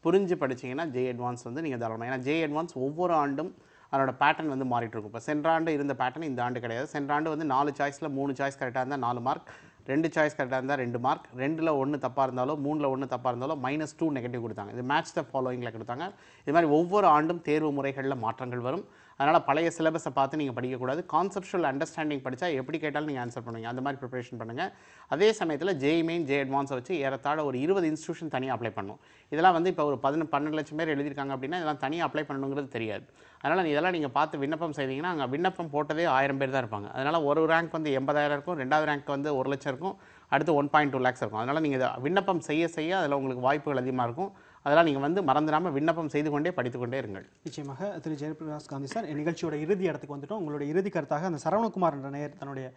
புரிஞ்சு படிச்சிங்கன்னா ஜே அட்வான்ஸ் வந்து நீங்கள் தாராளமாக. ஏன்னா ஜே அட்வான்ஸ் ஒவ்வொரு ஆண்டும் அதோட பேட்டர்ன் வந்து மாறிட்டு இருக்கும். இப்போ சென்ற ஆண்டு இருந்த பேட்டர்ன் இந்த ஆண்டு கிடையாது. சென்ற ஆண்டு வந்து 4 சாய்ஸில் 3 சாய்ஸ் கரெக்டாக இருந்தால் 4 மார்க், 2 சாய்ஸ் கரெக்டாக இருந்தால் 2 மார்க், 2ல் 1 தப்பாக இருந்தாலோ 3ல் 1 தப்பாக இருந்தாலோ -2 நெகட்டிவ் கொடுத்தாங்க. இது மேட்ச் த ஃபாலோயிங்கில் கொடுத்தாங்க. இது மாதிரி ஒவ்வொரு ஆண்டும் தேர்வு முறைகளில் மாற்றங்கள் வரும். அதனால் பழைய சிலபஸை பார்த்து நீங்கள் படிக்கக்கூடாது. கான்செப்ஷுவல் அண்டர்ஸ்டாண்டிங் படித்தா எப்படி கேட்டாலும் நீங்கள் ஆன்சர் பண்ணுவீங்க. அந்த மாதிரி ப்ரிப்பரேஷன் பண்ணுங்கள். அதே சமயத்தில் ஜேஇ மெயின், ஜே அட்வான்ஸை வச்சு ஏறத்தாழ ஒரு 20 இன்ஸ்டியூஷன் தனியாக அப்ளை பண்ணணும். இதெல்லாம் வந்து இப்போ ஒரு 12 லட்சம் பேர் எழுதியிருக்காங்க அப்படின்னா இதெல்லாம் தனியாக அப்ளை பண்ணணுங்கிறது தெரியாது. அதனால் இதெல்லாம் நீங்கள் பார்த்து விண்ணப்பம் செய்தீங்கன்னா அங்கே விண்ணப்பம் போட்டதே 1000 பேர் தான் இருப்பாங்க. அதனால் ஒரு ரேங்க் வந்து 80,000 இருக்கும், 2வது ரேங்க் வந்து 1 லட்சம் இருக்கும், அடுத்து 1.2 lakhs இருக்கும். அதனால் நீங்கள் விண்ணப்பம் செய்ய அதில் உங்களுக்கு வாய்ப்புகள் அதிகமாக இருக்கும். அதெல்லாம் நீங்கள் வந்து மறந்துடாமல் விண்ணப்பம் செய்து கொண்டே படித்துக்கொண்டே இருங்கள். நிச்சயமாக திரு ஜெயபிரகாஷ் காந்தி சார், நிகழ்ச்சியோட இறுதி இடத்துக்கு வந்துட்டோம். உங்களுடைய இறுதி கருத்தாக அந்த சரவணகுமார் என்ற நேயர் தன்னுடைய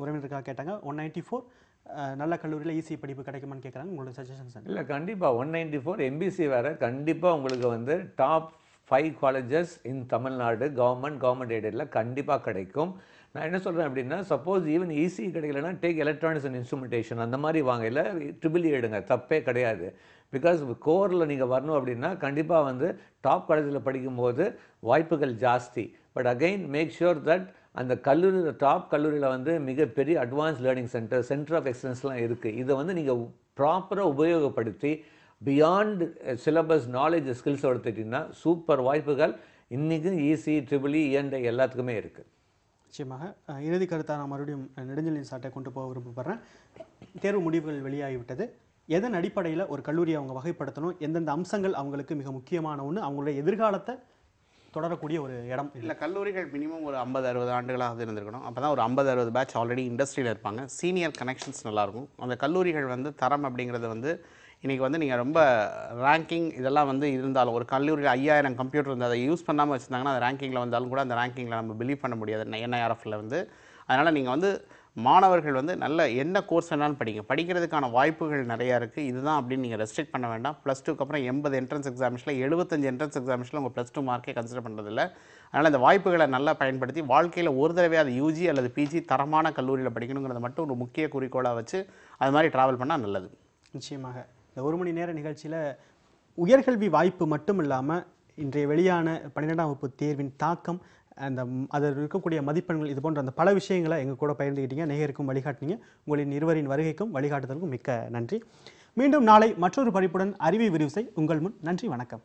உறவினருக்காக கேட்டாங்க. 194 நல்ல கல்லூரியில் ஈஸி படிப்பு கிடைக்குமான்னு கேட்குறாங்க. உங்களோட சஜஷன் சார்? இல்லை, கண்டிப்பாக 194 எம்பிசி வேறு கண்டிப்பாக உங்களுக்கு வந்து டாப் 5 காலேஜஸ் இன் தமிழ்நாடு கவர்மெண்ட் எய்டடில் கண்டிப்பாக கிடைக்கும். நான் என்ன சொல்கிறேன் அப்படின்னா, சப்போஸ் ஈவன் ஈஸி கிடைக்கலன்னா டேக் எலக்ட்ரானிக்ஸ் அண்ட் இன்ஸ்ட்ருமெண்டேஷன் அந்த மாதிரி வாங்க, இல்லை ட்ரிபிள் எடுங்க, தப்பே கிடையாது. பிகாஸ் கோரில் நீங்கள் வரணும் அப்படின்னா கண்டிப்பாக வந்து டாப் காலேஜில் படிக்கும்போது வாய்ப்புகள் ஜாஸ்தி. But again make sure that அந்த கல்லூரியில் டாப் கல்லூரியில் வந்து மிகப்பெரிய அட்வான்ஸ் லேர்னிங் சென்டர் ஆஃப் எக்ஸலன்ஸ்லாம் இருக்குது. இதை வந்து நீங்கள் ப்ராப்பராக உபயோகப்படுத்தி பியாண்ட் சிலபஸ் நாலேஜ் ஸ்கில்ஸ் எடுத்துக்கிட்டிங்கன்னா சூப்பர் வாய்ப்புகள் இன்றைக்கும் ஈஸி, ட்ரிபிள் இஎன்ஐ எல்லாத்துக்குமே இருக்குது. நிச்சயமாக இறுதி கருத்தாக நான் மறுபடியும் நெடுஞ்செழியன் சார்ட்டை கொண்டு போக விருப்பப்படுறேன். தேர்வு முடிவுகள் வெளியாகிவிட்டது. எதன் அடிப்படையில் ஒரு கல்லூரியை அவங்க வகைப்படுத்தணும், எந்தெந்த அம்சங்கள் அவங்களுக்கு மிக முக்கியமான ஒன்று, அவங்களுடைய எதிர்காலத்தை தொடரக்கூடிய ஒரு இடம் இல்லை. கல்லூரிகள் மினிமம் ஒரு 50-60 ஆண்டுகளாக இருந்திருக்கணும். அப்போ தான் ஒரு 50-60 பேட்ச் ஆல்ரெடி இண்டஸ்ட்ரியில் இருப்பாங்க. சீனியர் கனெக்ஷன்ஸ் நல்லாயிருக்கும். அந்த கல்லூரிகள் வந்து தரம் அப்படிங்கிறது வந்து இன்றைக்கி வந்து நீங்கள் ரொம்ப ரேங்கிங் இதெல்லாம் வந்து இருந்தாலும் ஒரு கல்லூரியில் 5000 கம்ப்யூட்டர் வந்து அதை யூஸ் பண்ணாமல் வச்சுருந்தாங்கன்னா அந்த ரேங்கிங்கில் வந்தாலும் கூட அந்த ரேங்கிங்கில் நம்ம பிலீவ் பண்ண முடியாது NIRFல வந்து. அதனால் நீங்கள் வந்து மாணவர்கள் வந்து நல்ல என்ன கோர்ஸ் வேணாலும் படிக்கிறதுக்கான வாய்ப்புகள் நிறையா இருக்குது. இதுதான் அப்படின்னு நீங்கள் ரெஸ்ட்ரிக்ட் பண்ண வேண்டாம். +2க்கு அப்புறம் 80 என்ட்ரன்ஸ் எக்ஸாமிஷனில் 75 என்ட்ரன்ஸ் எக்ஸாமிஷனில் உங்கள் +2 மார்க்கே கன்சிடர் பண்ணுறதில்ல. அதனால் இந்த வாய்ப்புகளை நல்லா பயன்படுத்தி வாழ்க்கையில் ஒரு தடவை அது UG அல்லது PG தரமான கல்லூரியில் படிக்கணுங்கிறத மட்டும் ஒரு முக்கிய குறிக்கோளாக வச்சு அது மாதிரி ட்ராவல் பண்ணால் நல்லது. நிச்சயமாக இந்த 1 மணி நேர நிகழ்ச்சியில் உயர்கல்வி வாய்ப்பு மட்டும் இல்லாமல் இன்றைய வெளியான 12ஆம் வகுப்பு தேர்வின் தாக்கம், அந்த அதில் இருக்கக்கூடிய மதிப்பெண்கள், இது போன்ற அந்த பல விஷயங்களை எங்கள் கூட பகிர்ந்துக்கிட்டீங்க, நேயருக்கும் வழிகாட்டினீங்க. உங்களின் இருவரின் வருகைக்கும் வழிகாட்டுதலுக்கும் மிக்க நன்றி. மீண்டும் நாளை மற்றொரு படிப்புடன் அறிவை விரிவு செய் உங்கள் முன். நன்றி, வணக்கம்.